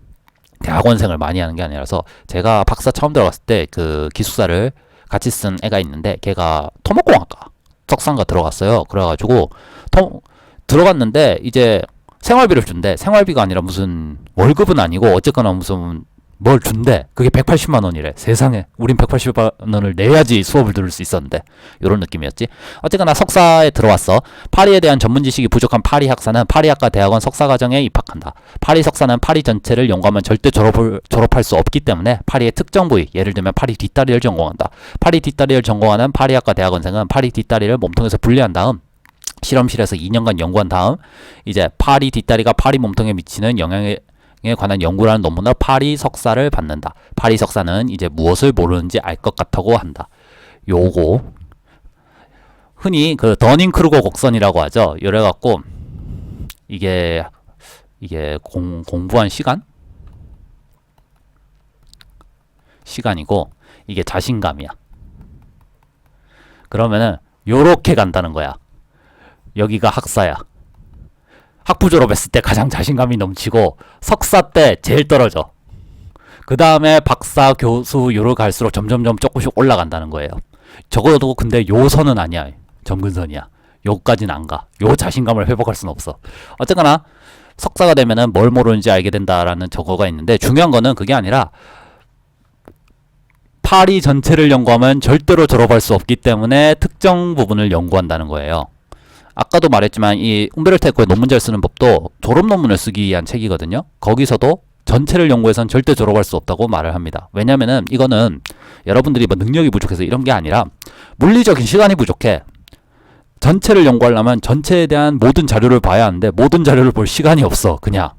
대학원생을 많이 하는 게 아니라서, 제가 박사 처음 들어갔을 때 그 기숙사를 같이 쓴 애가 있는데, 걔가 토목공학과 석사인가 들어갔어요. 그래가지고 들어갔는데 이제 생활비를 준대. 생활비가 아니라 무슨 월급은 아니고 어쨌거나 무슨 뭘 준대. 그게 180만 원이래. 세상에. 우린 180만 원을 내야지 수업을 들을 수 있었는데. 요런 느낌이었지. 어쨌거나 석사에 들어왔어. 파리에 대한 전문 지식이 부족한 파리 학사는 파리학과 대학원 석사과정에 입학한다. 파리 석사는 파리 전체를 연구하면 절대 졸업할 수 없기 때문에 파리의 특정 부위, 예를 들면 파리 뒷다리를 전공한다. 파리 뒷다리를 전공하는 파리학과 대학원생은 파리 뒷다리를 몸통에서 분리한 다음 실험실에서 2년간 연구한 다음 이제 파리 뒷다리가 파리 몸통에 미치는 영향에 관한 연구라는 논문으로 파리 석사를 받는다. 파리 석사는 이제 무엇을 모르는지 알 것 같다고 한다. 요거 흔히 그 더닝크루거 곡선이라고 하죠. 이래갖고 이게 공부한 시간이고 이게 자신감이야. 그러면은 요렇게 간다는 거야. 여기가 학사야. 학부 졸업했을 때 가장 자신감이 넘치고 석사 때 제일 떨어져. 그 다음에 박사, 교수 요로 갈수록 점점점 조금씩 올라간다는 거예요. 적어도 근데 요 선은 아니야. 점근선이야. 요까지는 안 가. 요 자신감을 회복할 수는 없어. 어쨌거나 석사가 되면은 뭘 모르는지 알게 된다라는 저거가 있는데 중요한 거는 그게 아니라 파리 전체를 연구하면 절대로 졸업할 수 없기 때문에 특정 부분을 연구한다는 거예요. 아까도 말했지만 이 um베르토 에코의 논문지를 쓰는 법도 졸업 논문을 쓰기 위한 책이거든요. 거기서도 전체를 연구해서는 절대 졸업할 수 없다고 말을 합니다. 왜냐면은 이거는 여러분들이 뭐 능력이 부족해서 이런 게 아니라 물리적인 시간이 부족해. 전체를 연구하려면 전체에 대한 모든 자료를 봐야 하는데 모든 자료를 볼 시간이 없어. 그냥.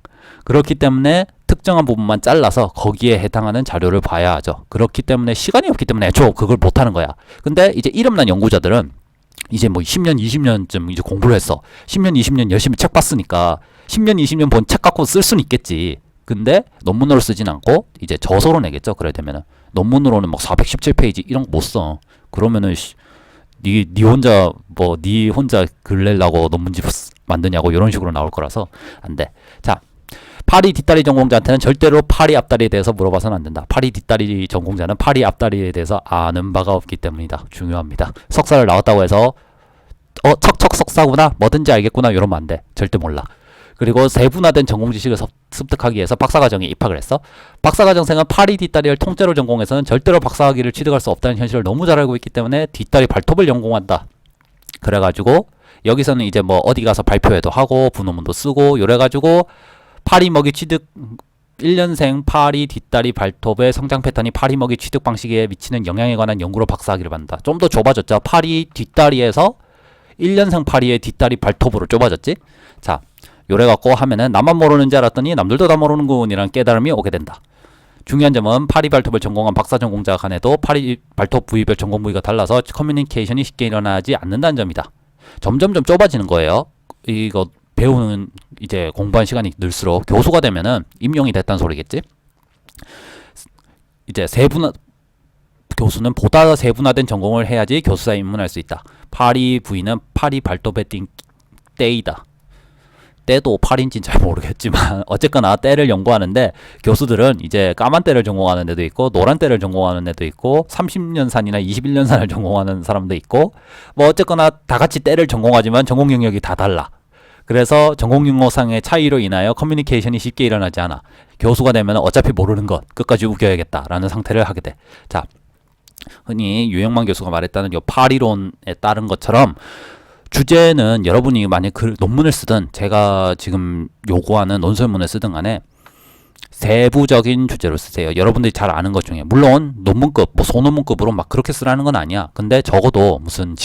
그렇기 때문에 특정한 부분만 잘라서 거기에 해당하는 자료를 봐야 하죠. 그렇기 때문에 시간이 없기 때문에 애초에 그걸 못하는 거야. 근데 이제 이름난 연구자들은 이제 뭐 10년, 20년쯤 이제 공부를 했어. 10년, 20년 열심히 책 봤으니까 10년, 20년 본 책 갖고 쓸 수는 있겠지. 근데 논문으로 쓰진 않고 이제 저서로 내겠죠. 그래야 되면은 논문으로는 막 417페이지 이런 거 못 써. 그러면은 니 혼자 글 내려고 논문집 만드냐고 이런 식으로 나올 거라서 안 돼. 자, 파리 뒷다리 전공자한테는 절대로 파리 앞다리에 대해서 물어봐서는 안 된다. 파리 뒷다리 전공자는 파리 앞다리에 대해서 아는 바가 없기 때문이다. 중요합니다. 석사를 나왔다고 해서 척척 석사구나 뭐든지 알겠구나 이러면 안 돼. 절대 몰라. 그리고 세분화된 전공 지식을 습득하기 위해서 박사과정에 입학을 했어. 박사과정생은 파리 뒷다리를 통째로 전공해서는 절대로 박사학위를 취득할 수 없다는 현실을 너무 잘 알고 있기 때문에 뒷다리 발톱을 전공한다. 그래가지고 여기서는 이제 뭐 어디 가서 발표회도 하고 부논문도 쓰고 이래가지고 파리 먹이 취득 1년생 파리 뒷다리 발톱의 성장 패턴이 파리 먹이 취득 방식에 미치는 영향에 관한 연구로 박사학위를 받는다. 좀 더 좁아졌죠. 파리 뒷다리에서 1년생 파리의 뒷다리 발톱으로 좁아졌지. 자, 요래 갖고 하면은 나만 모르는지 알았더니 남들도 다 모르는군이라는 깨달음이 오게 된다. 중요한 점은 파리 발톱을 전공한 박사 전공자 간에도 파리 발톱 부위별 전공 부위가 달라서 커뮤니케이션이 쉽게 일어나지 않는다는 점이다. 점점점 좁아지는 거예요. 이거 배우는 이제 공부한 시간이 늘수록 교수가 되면은 임용이 됐다는 소리겠지. 이제 교수는 보다 세분화된 전공을 해야지 교수사에 입문할 수 있다. 파리 부위는 파리 발톱의 때이다. 때도 파리인지는 잘 모르겠지만 어쨌거나 때를 연구하는데 교수들은 이제 까만 때를 전공하는 애도 있고 노란 때를 전공하는 애도 있고 30년산이나 21년산을 전공하는 사람도 있고 뭐 어쨌거나 다 같이 때를 전공하지만 전공 영역이 다 달라. 그래서 전공 용어상의 차이로 인하여 커뮤니케이션이 쉽게 일어나지 않아. 교수가 되면 어차피 모르는 것 끝까지 우겨야겠다라는 상태를 하게 돼. 자, 흔히 유영만 교수가 말했다는 요 파리론에 따른 것처럼 주제는 여러분이 만약 논문을 쓰든 제가 지금 요구하는 논설문을 쓰든 간에 세부적인 주제로 쓰세요. 여러분들이 잘 아는 것 중에 물론 논문급, 뭐 소논문급으로 막 그렇게 쓰라는 건 아니야. 근데 적어도 무슨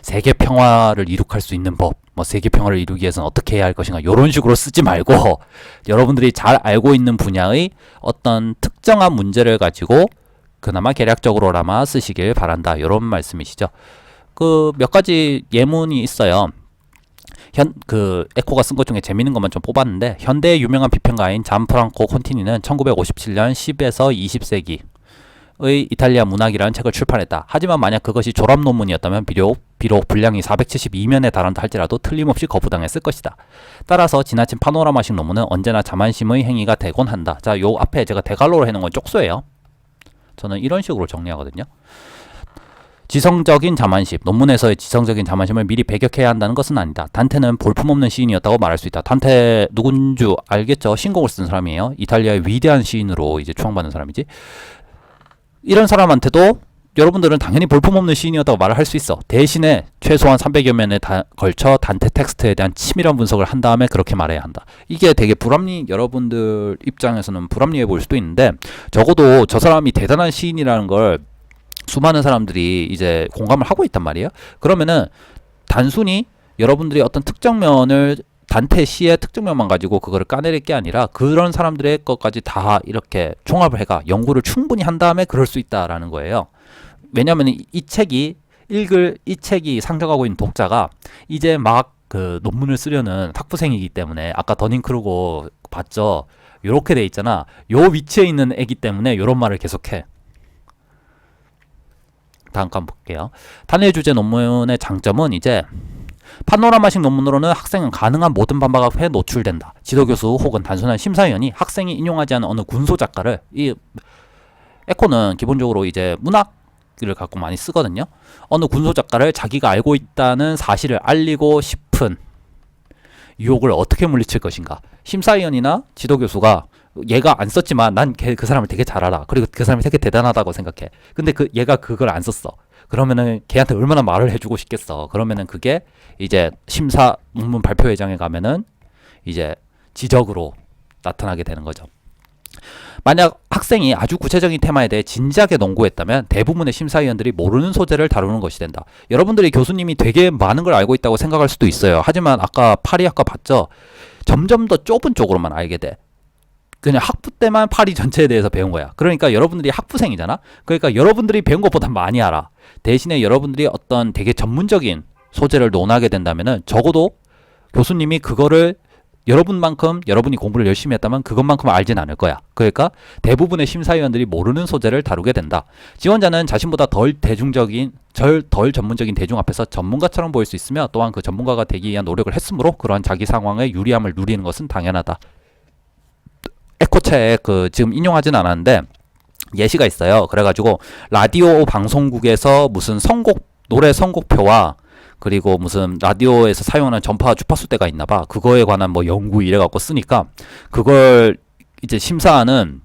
세계 평화를 이룩할 수 있는 법, 뭐 세계 평화를 이루기 위해서는 어떻게 해야 할 것인가 이런 식으로 쓰지 말고 여러분들이 잘 알고 있는 분야의 어떤 특정한 문제를 가지고 그나마 개략적으로나마 쓰시길 바란다. 이런 말씀이시죠. 그 몇 가지 예문이 있어요. 에코가 쓴 것 중에 재밌는 것만 좀 뽑았는데 현대의 유명한 비평가인 잔프랑코 콘티니는 1957년 10에서 20세기의 이탈리아 문학이라는 책을 출판했다. 하지만 만약 그것이 졸업 논문이었다면 비록 분량이 472면에 달한다 할지라도 틀림없이 거부당했을 것이다. 따라서 지나친 파노라마식 논문은 언제나 자만심의 행위가 되곤 한다. 자, 요 앞에 제가 대갈로로 해놓은 건 쪽수예요. 저는 이런 식으로 정리하거든요. 지성적인 자만심, 논문에서의 지성적인 자만심을 미리 배격해야 한다는 것은 아니다. 단테는 볼품없는 시인이었다고 말할 수 있다. 단테 누군지 알겠죠? 신곡을 쓴 사람이에요. 이탈리아의 위대한 시인으로 이제 추앙받는 사람이지. 이런 사람한테도 여러분들은 당연히 볼품없는 시인이었다고 말을 할 수 있어. 대신에 최소한 300여 면에 걸쳐 단테 텍스트에 대한 치밀한 분석을 한 다음에 그렇게 말해야 한다. 이게 되게 여러분들 입장에서는 불합리해 보일 수도 있는데, 적어도 저 사람이 대단한 시인이라는 걸 수많은 사람들이 이제 공감을 하고 있단 말이에요. 그러면은 단순히 여러분들이 어떤 특정 면을 단테 시의 특정 면만 가지고 그거를 까내릴 게 아니라 그런 사람들의 것까지 다 이렇게 총합을 해가 연구를 충분히 한 다음에 그럴 수 있다라는 거예요. 왜냐하면 이 책이 상정하고 있는 독자가 이제 막 그 논문을 쓰려는 학부생이기 때문에, 아까 더닝크루거 봤죠? 요렇게 돼 있잖아. 요 위치에 있는 애기 때문에 요런 말을 계속해. 다음 칸 볼게요. 단일 주제 논문의 장점은 이제 파노라마식 논문으로는 학생은 가능한 모든 반박 앞에 노출된다. 지도교수 혹은 단순한 심사위원이 학생이 인용하지 않은 어느 군소 작가를, 이 에코는 기본적으로 이제 문학을 갖고 많이 쓰거든요. 어느 군소 작가를 자기가 알고 있다는 사실을 알리고 싶은 유혹을 어떻게 물리칠 것인가. 심사위원이나 지도교수가 얘가 안 썼지만 난 그 사람을 되게 잘 알아. 그리고 그 사람이 되게 대단하다고 생각해. 근데 얘가 그걸 안 썼어. 그러면은 걔한테 얼마나 말을 해주고 싶겠어. 그러면은 그게 이제 심사 논문 발표회장에 가면은 이제 지적으로 나타나게 되는 거죠. 만약 학생이 아주 구체적인 테마에 대해 진지하게 논구했다면 대부분의 심사위원들이 모르는 소재를 다루는 것이 된다. 여러분들이 교수님이 되게 많은 걸 알고 있다고 생각할 수도 있어요. 하지만 아까 파리학과 봤죠? 점점 더 좁은 쪽으로만 알게 돼. 그냥 학부 때만 파리 전체에 대해서 배운 거야. 그러니까 여러분들이 학부생이잖아. 그러니까 여러분들이 배운 것보다 많이 알아. 대신에 여러분들이 어떤 되게 전문적인 소재를 논하게 된다면은 적어도 교수님이 그거를 여러분이 공부를 열심히 했다면 그것만큼 알진 않을 거야. 그러니까 대부분의 심사위원들이 모르는 소재를 다루게 된다. 지원자는 자신보다 덜 전문적인 대중 앞에서 전문가처럼 보일 수 있으며, 또한 그 전문가가 되기 위한 노력을 했으므로 그러한 자기 상황의 유리함을 누리는 것은 당연하다. 에코체에 지금 인용하진 않았는데 예시가 있어요. 그래가지고 라디오 방송국에서 무슨 노래 선곡표와 그리고 무슨 라디오에서 사용하는 전파 주파수 대가 있나봐. 그거에 관한 뭐 연구 이래갖고 쓰니까 그걸 이제 심사위원들은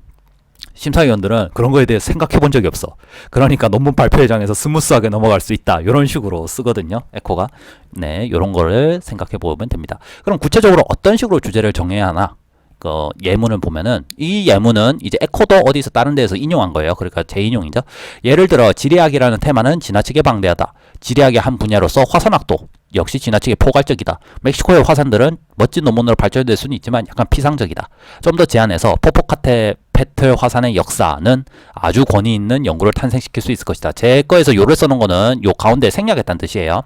그런 거에 대해서 생각해 본 적이 없어. 그러니까 논문 발표회장에서 스무스하게 넘어갈 수 있다. 이런 식으로 쓰거든요. 에코가. 네, 이런 거를 생각해 보면 됩니다. 그럼 구체적으로 어떤 식으로 주제를 정해야 하나? 예문을 보면은, 이 예문은 이제 에코도 어디서 다른 데에서 인용한 거예요. 그러니까 재인용이죠. 예를 들어 지리학이라는 테마는 지나치게 방대하다. 지리학의 한 분야로서 화산학도 역시 지나치게 포괄적이다. 멕시코의 화산들은 멋진 논문으로 발전될 수는 있지만 약간 피상적이다. 좀 더 제한해서 포포카테페틀 화산의 역사는 아주 권위 있는 연구를 탄생시킬 수 있을 것이다. 제 거에서 요를 써놓은 거는 요 가운데 생략했다는 뜻이에요.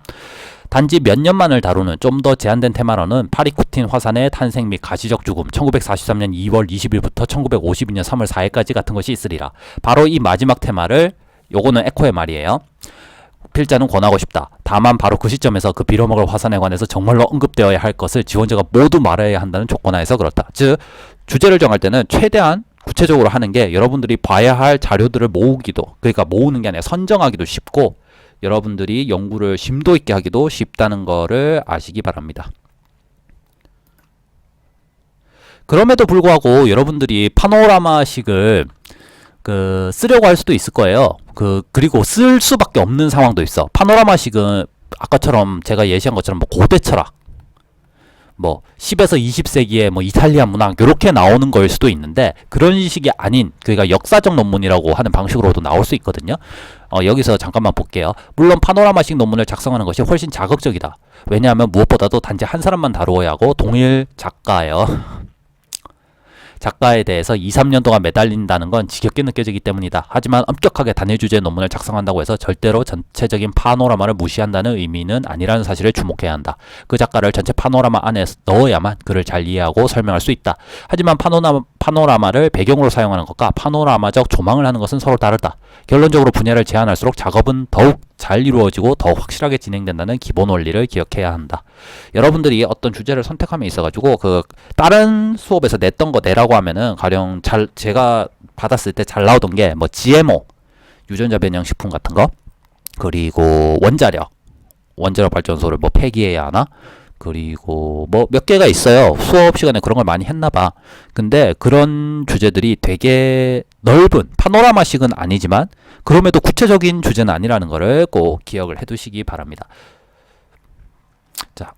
단지 몇 년만을 다루는 좀 더 제한된 테마로는 파리쿠틴 화산의 탄생 및 가시적 죽음 1943년 2월 20일부터 1952년 3월 4일까지 같은 것이 있으리라. 바로 이 마지막 테마를, 요거는 에코의 말이에요. 필자는 권하고 싶다. 다만 바로 그 시점에서 그 빌어먹을 화산에 관해서 정말로 언급되어야 할 것을 지원자가 모두 말해야 한다는 조건하에서 그렇다. 즉 주제를 정할 때는 최대한 구체적으로 하는 게 여러분들이 봐야 할 자료들을 모으기도, 그러니까 모으는 게 아니라 선정하기도 쉽고 여러분들이 연구를 심도 있게 하기도 쉽다는 거를 아시기 바랍니다. 그럼에도 불구하고 여러분들이 파노라마식을 쓰려고 할 수도 있을 거예요. 그리고 쓸 수밖에 없는 상황도 있어. 파노라마식은 아까처럼 제가 예시한 것처럼 뭐 고대 철학, 뭐 10에서 20세기의 뭐 이탈리아 문학 이렇게 나오는 거일 수도 있는데, 그런 식이 아닌, 그러니까 역사적 논문이라고 하는 방식으로도 나올 수 있거든요. 여기서 잠깐만 볼게요. 물론 파노라마식 논문을 작성하는 것이 훨씬 자극적이다. 왜냐하면 무엇보다도 단지 한 사람만 다루어야 하고 동일 작가에 대해서 2, 3년 동안 매달린다는 건 지겹게 느껴지기 때문이다. 하지만 엄격하게 단일 주제의 논문을 작성한다고 해서 절대로 전체적인 파노라마를 무시한다는 의미는 아니라는 사실을 주목해야 한다. 그 작가를 전체 파노라마 안에 넣어야만 그를 잘 이해하고 설명할 수 있다. 하지만 파노라마를 배경으로 사용하는 것과 파노라마적 조망을 하는 것은 서로 다르다. 결론적으로 분야를 제한할수록 작업은 더욱 잘 이루어지고 더 확실하게 진행된다는 기본 원리를 기억해야 한다. 여러분들이 어떤 주제를 선택함에 있어가지고 다른 수업에서 냈던 거 내라고 하면은 가령 제가 받았을 때 잘 나오던 게 뭐 GMO, 유전자 변형 식품 같은 거, 그리고 원자력 발전소를 뭐 폐기해야 하나? 그리고 뭐 몇 개가 있어요. 수업 시간에 그런 걸 많이 했나 봐. 근데 그런 주제들이 되게 넓은 파노라마식은 아니지만 그럼에도 구체적인 주제는 아니라는 거를 꼭 기억을 해 두시기 바랍니다. 자,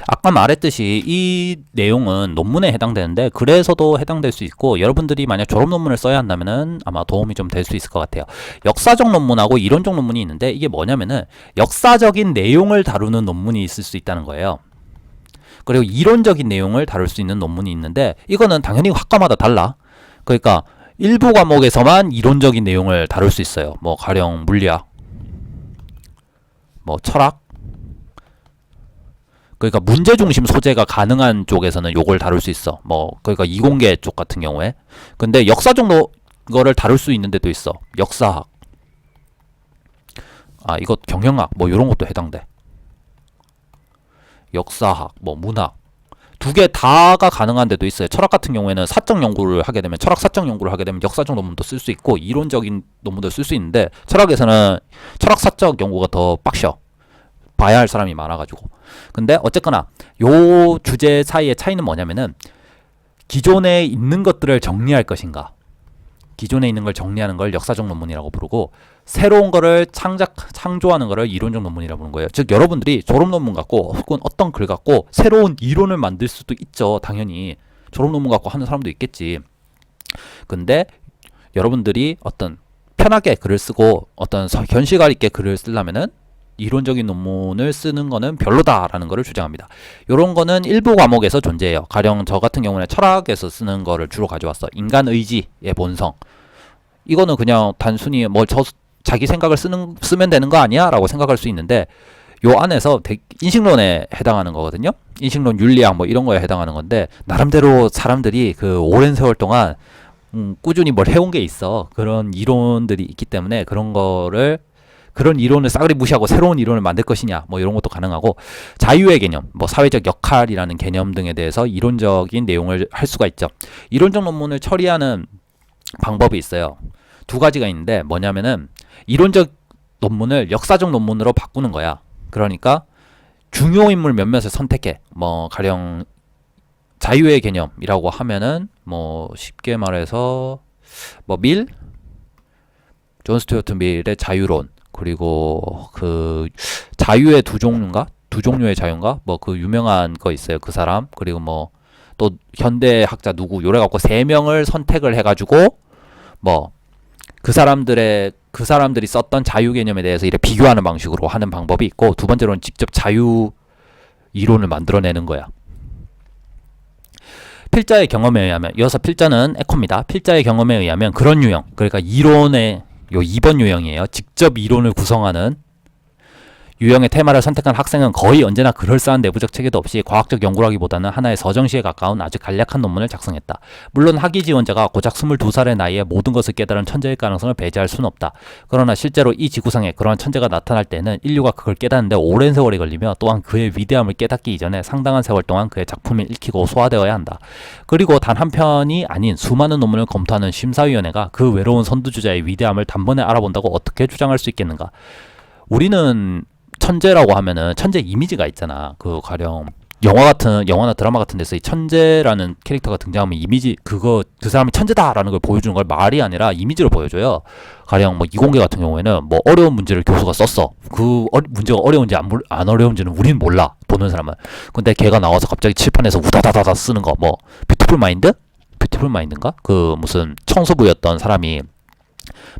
아까 말했듯이 이 내용은 논문에 해당되는데 글에서도 해당될 수 있고 여러분들이 만약 졸업 논문을 써야 한다면은 아마 도움이 좀 될 수 있을 것 같아요. 역사적 논문하고 이론적 논문이 있는데 이게 뭐냐면은 역사적인 내용을 다루는 논문이 있을 수 있다는 거예요. 그리고 이론적인 내용을 다룰 수 있는 논문이 있는데 이거는 당연히 학과마다 달라. 그러니까 일부 과목에서만 이론적인 내용을 다룰 수 있어요. 뭐 가령 물리학, 뭐 철학, 그러니까 문제 중심 소재가 가능한 쪽에서는 요걸 다룰 수 있어. 뭐 그러니까 이공계 쪽 같은 경우에. 근데 역사 정도 거를 다룰 수 있는 데도 있어. 역사학. 이거 경영학 뭐 요런 것도 해당돼. 역사학, 뭐 문학. 두 개 다가 가능한 데도 있어요. 철학 같은 경우에는 사적 연구를 하게 되면 철학 사적 연구를 하게 되면 역사적 논문도 쓸 수 있고 이론적인 논문도 쓸 수 있는데 철학에서는 철학 사적 연구가 더 빡셔. 봐야 할 사람이 많아가지고. 근데 어쨌거나 요 주제 사이의 차이는 뭐냐면은 기존에 있는 것들을 정리할 것인가, 기존에 있는 걸 정리하는 걸 역사적 논문이라고 부르고 새로운 거를 창조하는 거를 이론적 논문이라고 부르는 거예요. 즉 여러분들이 졸업 논문 갖고 혹은 어떤 글 갖고 새로운 이론을 만들 수도 있죠. 당연히 졸업 논문 갖고 하는 사람도 있겠지. 근데 여러분들이 어떤 편하게 글을 쓰고 어떤 현실감 있게 글을 쓰려면은 이론적인 논문을 쓰는 거는 별로다라는 거를 주장합니다. 이런 거는 일부 과목에서 존재해요. 가령 저 같은 경우는 철학에서 쓰는 거를 주로 가져왔어. 인간 의지의 본성. 이거는 그냥 단순히 뭐 자기 생각을 쓰면 되는 거 아니야? 라고 생각할 수 있는데 요 안에서 인식론에 해당하는 거거든요. 인식론, 윤리학 뭐 이런 거에 해당하는 건데 나름대로 사람들이 그 오랜 세월 동안 꾸준히 뭘 해온 게 있어. 그런 이론들이 있기 때문에 그런 이론을 싸그리 무시하고 새로운 이론을 만들 것이냐 뭐 이런 것도 가능하고 자유의 개념, 뭐 사회적 역할이라는 개념 등에 대해서 이론적인 내용을 할 수가 있죠. 이론적 논문을 처리하는 방법이 있어요. 두 가지가 있는데 뭐냐면은 이론적 논문을 역사적 논문으로 바꾸는 거야. 그러니까 중요 인물 몇몇을 선택해. 뭐 가령 자유의 개념이라고 하면은 뭐 쉽게 말해서 뭐 존 스튜어트 밀의 자유론, 그리고 그 자유의 두 종류의 자유인가? 뭐 그 유명한 거 있어요. 그 사람. 그리고 뭐 또 현대학자 누구 요래 갖고 세 명을 선택을 해 가지고 뭐 그 사람들이 썼던 자유 개념에 대해서 이렇게 비교하는 방식으로 하는 방법이 있고, 두 번째로는 직접 자유 이론을 만들어내는 거야. 필자의 경험에 의하면, 이어서 필자는 에코입니다. 필자의 경험에 의하면 그런 유형, 그러니까 이론의 요 2번 유형이에요. 직접 이론을 구성하는 유형의 테마를 선택한 학생은 거의 언제나 그럴싸한 내부적 체계도 없이 과학적 연구라기보다는 하나의 서정시에 가까운 아주 간략한 논문을 작성했다. 물론 학위 지원자가 고작 22살의 나이에 모든 것을 깨달은 천재일 가능성을 배제할 수는 없다. 그러나 실제로 이 지구상에 그러한 천재가 나타날 때는 인류가 그걸 깨닫는데 오랜 세월이 걸리며 또한 그의 위대함을 깨닫기 이전에 상당한 세월 동안 그의 작품이 읽히고 소화되어야 한다. 그리고 단 한 편이 아닌 수많은 논문을 검토하는 심사위원회가 그 외로운 선두주자의 위대함을 단번에 알아본다고 어떻게 주장할 수 있겠는가. 우리는 천재라고 하면은 천재 이미지가 있잖아. 그 가령 영화나 드라마 같은 데서 이 천재라는 캐릭터가 등장하면 이미지 그 사람이 천재다라는 걸 보여주는 걸 말이 아니라 이미지로 보여줘요. 가령 뭐 이공계 같은 경우에는 뭐 어려운 문제를 교수가 썼어. 그 문제가 어려운지 안 어려운지는 우리는 몰라. 보는 사람은. 근데 걔가 나와서 갑자기 칠판에서 우다다다다 쓰는 거, 뭐 뷰티풀 마인드인가? 그 무슨 청소부였던 사람이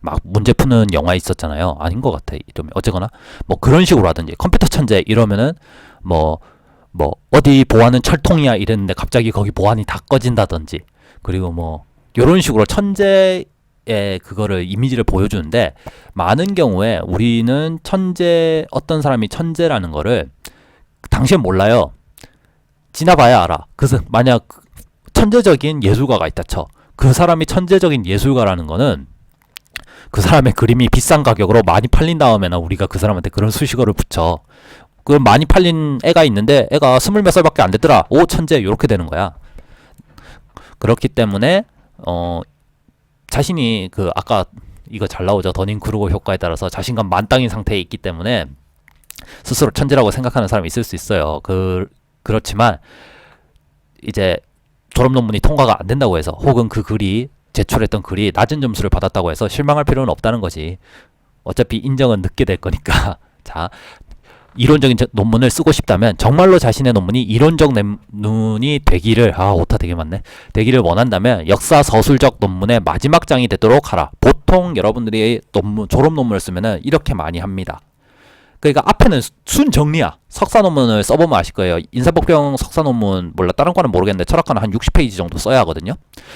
막 문제 푸는 영화 있었잖아요. 아닌 것 같아. 이러면 어쨌거나 뭐 그런 식으로 하든지, 컴퓨터 천재 이러면은 뭐 어디 보안은 철통이야 이랬는데 갑자기 거기 보안이 다 꺼진다든지, 그리고 뭐 이런 식으로 천재의 그거를 이미지를 보여주는데, 많은 경우에 우리는 어떤 사람이 천재라는 거를 당시엔 몰라요. 지나봐야 알아. 그래서 만약 천재적인 예술가가 있다 쳐. 그 사람이 천재적인 예술가라는 거는 그 사람의 그림이 비싼 가격으로 많이 팔린 다음에나 우리가 그 사람한테 그런 수식어를 붙여. 그 많이 팔린 애가 있는데 애가 20몇 살밖에 안 됐더라. 오, 천재. 이렇게 되는 거야. 그렇기 때문에 자신이 그 아까 이거 잘 나오죠. 더닝크루거 효과에 따라서 자신감 만땅인 상태에 있기 때문에 스스로 천재라고 생각하는 사람이 있을 수 있어요. 그렇지만 이제 졸업 논문이 통과가 안 된다고 해서 혹은 그 글이 제출했던 글이 낮은 점수를 받았다고 해서 실망할 필요는 없다는 거지. 어차피 인정은 늦게 될 거니까. 자, 이론적인 논문을 쓰고 싶다면 정말로 자신의 논문이 이론적 논문이 되기를 오타 되게 많네. 되기를 원한다면 역사 서술적 논문의 마지막 장이 되도록 하라. 보통 여러분들이 졸업 논문을 쓰면은 이렇게 많이 합니다. 그러니까 앞에는 순 정리야. 석사 논문을 써보면 아실 거예요. 인사법경 석사 논문 몰라 다른 과는 모르겠는데 철학과는 한 60페이지 정도 써야 하거든요.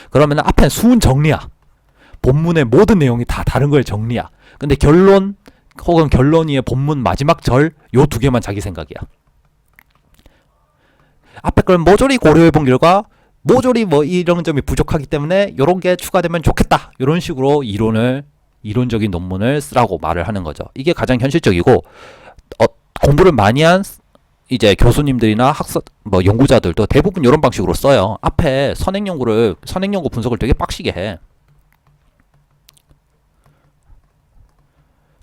그러면 앞에는 순 정리야. 본문의 모든 내용이 다 다른 걸 정리야. 근데 결론 혹은 결론 위에 본문 마지막 절 요 두 개만 자기 생각이야. 앞에 걸 모조리 고려해 본 결과 모조리 뭐 이런 점이 부족하기 때문에 요런 게 추가되면 좋겠다. 요런 식으로 이론적인 논문을 쓰라고 말을 하는 거죠. 이게 가장 현실적이고 공부를 많이 한 이제 교수님들이나 연구자들도 대부분 이런 방식으로 써요. 앞에 선행연구 분석을 되게 빡시게 해.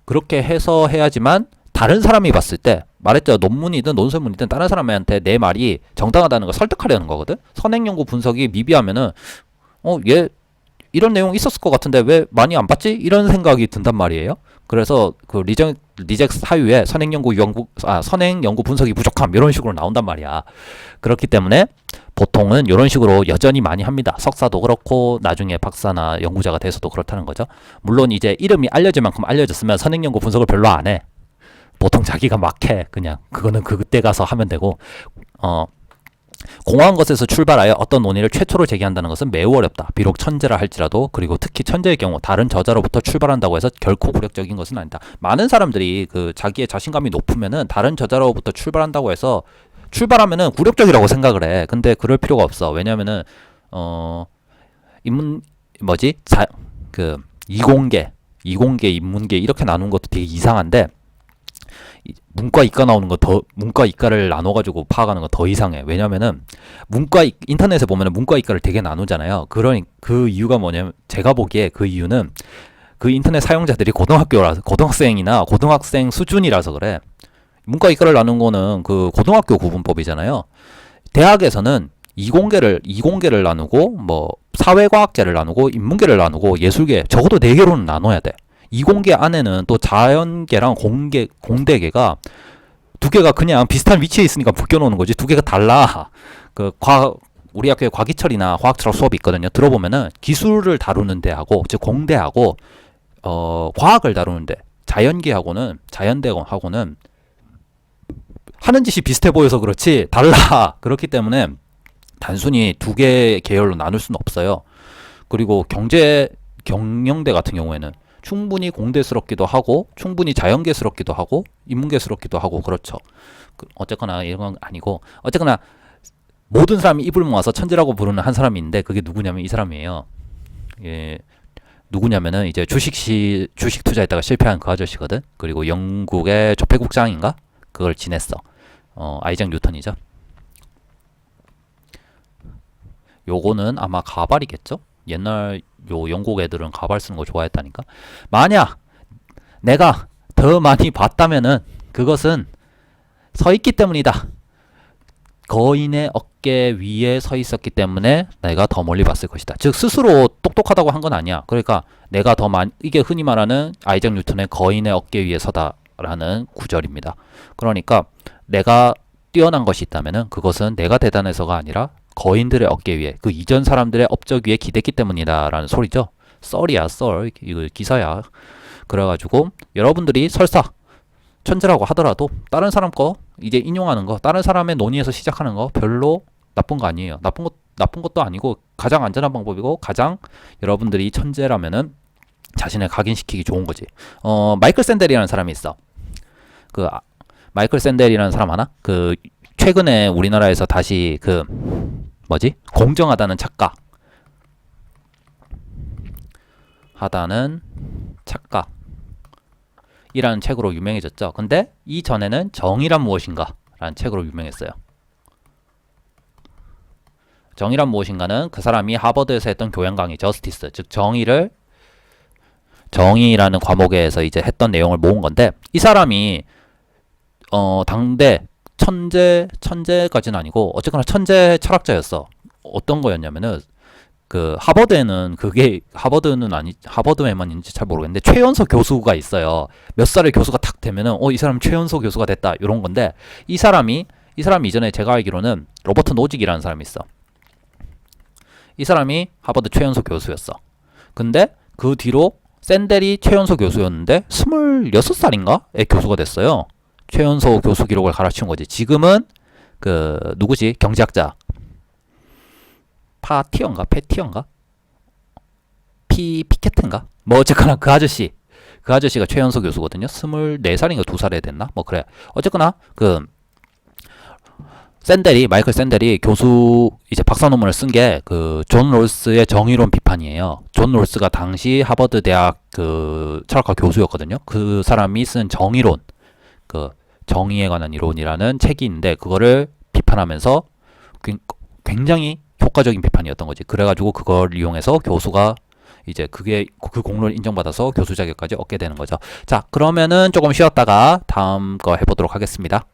그렇게 해서 해야지만 다른 사람이 봤을 때 말했죠. 논문이든 논설문이든 다른 사람한테 내 말이 정당하다는 걸 설득하려는 거거든. 선행연구 분석이 미비하면은 얘 이런 내용 있었을 것 같은데 왜 많이 안 봤지? 이런 생각이 든단 말이에요. 그래서 그 리젝 사유에 선행연구 분석이 부족함 이런 식으로 나온단 말이야. 그렇기 때문에 보통은 이런 식으로 여전히 많이 합니다. 석사도 그렇고 나중에 박사나 연구자가 돼서도 그렇다는 거죠. 물론 이제 이름이 알려질 만큼 알려졌으면 선행연구 분석을 별로 안 해. 보통 자기가 막 해. 그냥 그거는 그때 가서 하면 되고 공허한 것에서 출발하여 어떤 논의를 최초로 제기한다는 것은 매우 어렵다. 비록 천재라 할지라도 그리고 특히 천재의 경우 다른 저자로부터 출발한다고 해서 결코 굴욕적인 것은 아니다. 많은 사람들이 그 자기의 자신감이 높으면은 다른 저자로부터 출발한다고 해서 출발하면은 굴욕적이라고 생각을 해. 근데 그럴 필요가 없어. 왜냐면은 이공계, 인문계 이렇게 나누는 것도 되게 이상한데 문과 이과 나오는 거 문과 이과를 나눠가지고 파악하는 거 더 이상해. 왜냐면은 인터넷에 보면은 문과 이과를 되게 나누잖아요. 그 이유가 뭐냐면 제가 보기에 그 이유는 그 인터넷 사용자들이 고등학생이나 고등학생 수준이라서 그래. 문과 이과를 나눈 거는 그 고등학교 구분법이잖아요. 대학에서는 이공계를 나누고 뭐 사회과학계를 나누고 인문계를 나누고 예술계 적어도 4개로는 나눠야 돼. 이공계 안에는 또 자연계랑 공대계가 두 개가 그냥 비슷한 위치에 있으니까 묶여놓는 거지. 두 개가 달라. 우리 학교에 과기철이나 화학철학 수업이 있거든요. 들어보면은 기술을 다루는 데하고 즉 공대하고 과학을 다루는 데 자연대하고는 하는 짓이 비슷해 보여서 그렇지 달라. 그렇기 때문에 단순히 두 개의 계열로 나눌 수는 없어요. 그리고 경영대 같은 경우에는 충분히 공대스럽기도 하고 충분히 자연계스럽기도 하고 인문계스럽기도 하고 그렇죠. 어쨌거나 이런 건 아니고 어쨌거나 모든 사람이 입을 모아서 천재라고 부르는 한 사람이 있는데 그게 누구냐면 이 사람이에요. 누구냐면은 이제 주식 투자했다가 실패한 그 아저씨거든. 그리고 영국의 조폐국장인가 그걸 지냈어. 아이작 뉴턴이죠. 요거는 아마 가발이겠죠? 옛날 영국 애들은 가발 쓰는 거 좋아했다니까. 만약 내가 더 많이 봤다면은 그것은 서 있기 때문이다. 거인의 어깨 위에 서 있었기 때문에 내가 더 멀리 봤을 것이다. 즉 스스로 똑똑하다고 한 건 아니야. 그러니까 내가 더 많이 이게 흔히 말하는 아이작 뉴턴의 거인의 어깨 위에 서다라는 구절입니다. 그러니까 내가 뛰어난 것이 있다면은 그것은 내가 대단해서가 아니라 거인들의 어깨 위에 그 이전 사람들의 업적 위에 기댔기 때문이다라는 소리죠. 썰이야 썰. 이거 기사야. 그래가지고 여러분들이 설사 천재라고 하더라도 다른 사람 거 이제 인용하는 거 다른 사람의 논의에서 시작하는 거 별로 나쁜 거 아니에요. 나쁜 것도 아니고 가장 안전한 방법이고 가장 여러분들이 천재라면은 자신을 각인시키기 좋은 거지. 마이클 샌델이라는 사람이 있어. 마이클 샌델이라는 사람 아나? 최근에 우리나라에서 다시 공정하다는 착각이라는 책으로 유명해졌죠. 근데 이전에는 정의란 무엇인가 라는 책으로 유명했어요. 정의란 무엇인가는 그 사람이 하버드에서 했던 교양 강의 저스티스, 즉 정의라는 과목에서 이제 했던 내용을 모은 건데, 이 사람이 당대 천재까지는 아니고 어쨌거나 천재 철학자였어. 어떤 거였냐면은 그 하버드에는 그게 하버드에만 있는지 잘 모르겠는데 최연소 교수가 있어요. 몇 살의 교수가 탁 되면은 이 사람 최연소 교수가 됐다 이런 건데, 이 사람이 이전에 제가 알기로는 로버트 노직이라는 사람이 있어. 이 사람이 하버드 최연소 교수였어. 근데 그 뒤로 샌델이 최연소 교수였는데 26살인가에 교수가 됐어요. 최연소 교수 기록을 갈아치운 거지. 지금은 그 누구지? 경제학자 패티언가? 피케트인가? 뭐 어쨌거나 그 아저씨가 최연소 교수거든요. 24살인가 2살에 됐나? 뭐 그래. 어쨌거나 그 마이클 샌델이 교수 이제 박사 논문을 쓴 게 그 존 롤스의 정의론 비판이에요. 존 롤스가 당시 하버드 대학 그 철학과 교수였거든요. 그 사람이 쓴 정의론, 그 정의에 관한 이론이라는 책이 있는데, 그거를 비판하면서 굉장히 효과적인 비판이었던 거지. 그래가지고 그걸 이용해서 교수가 이제 그게 그 공로를 인정받아서 교수 자격까지 얻게 되는 거죠. 자, 그러면은 조금 쉬었다가 다음 거 해보도록 하겠습니다.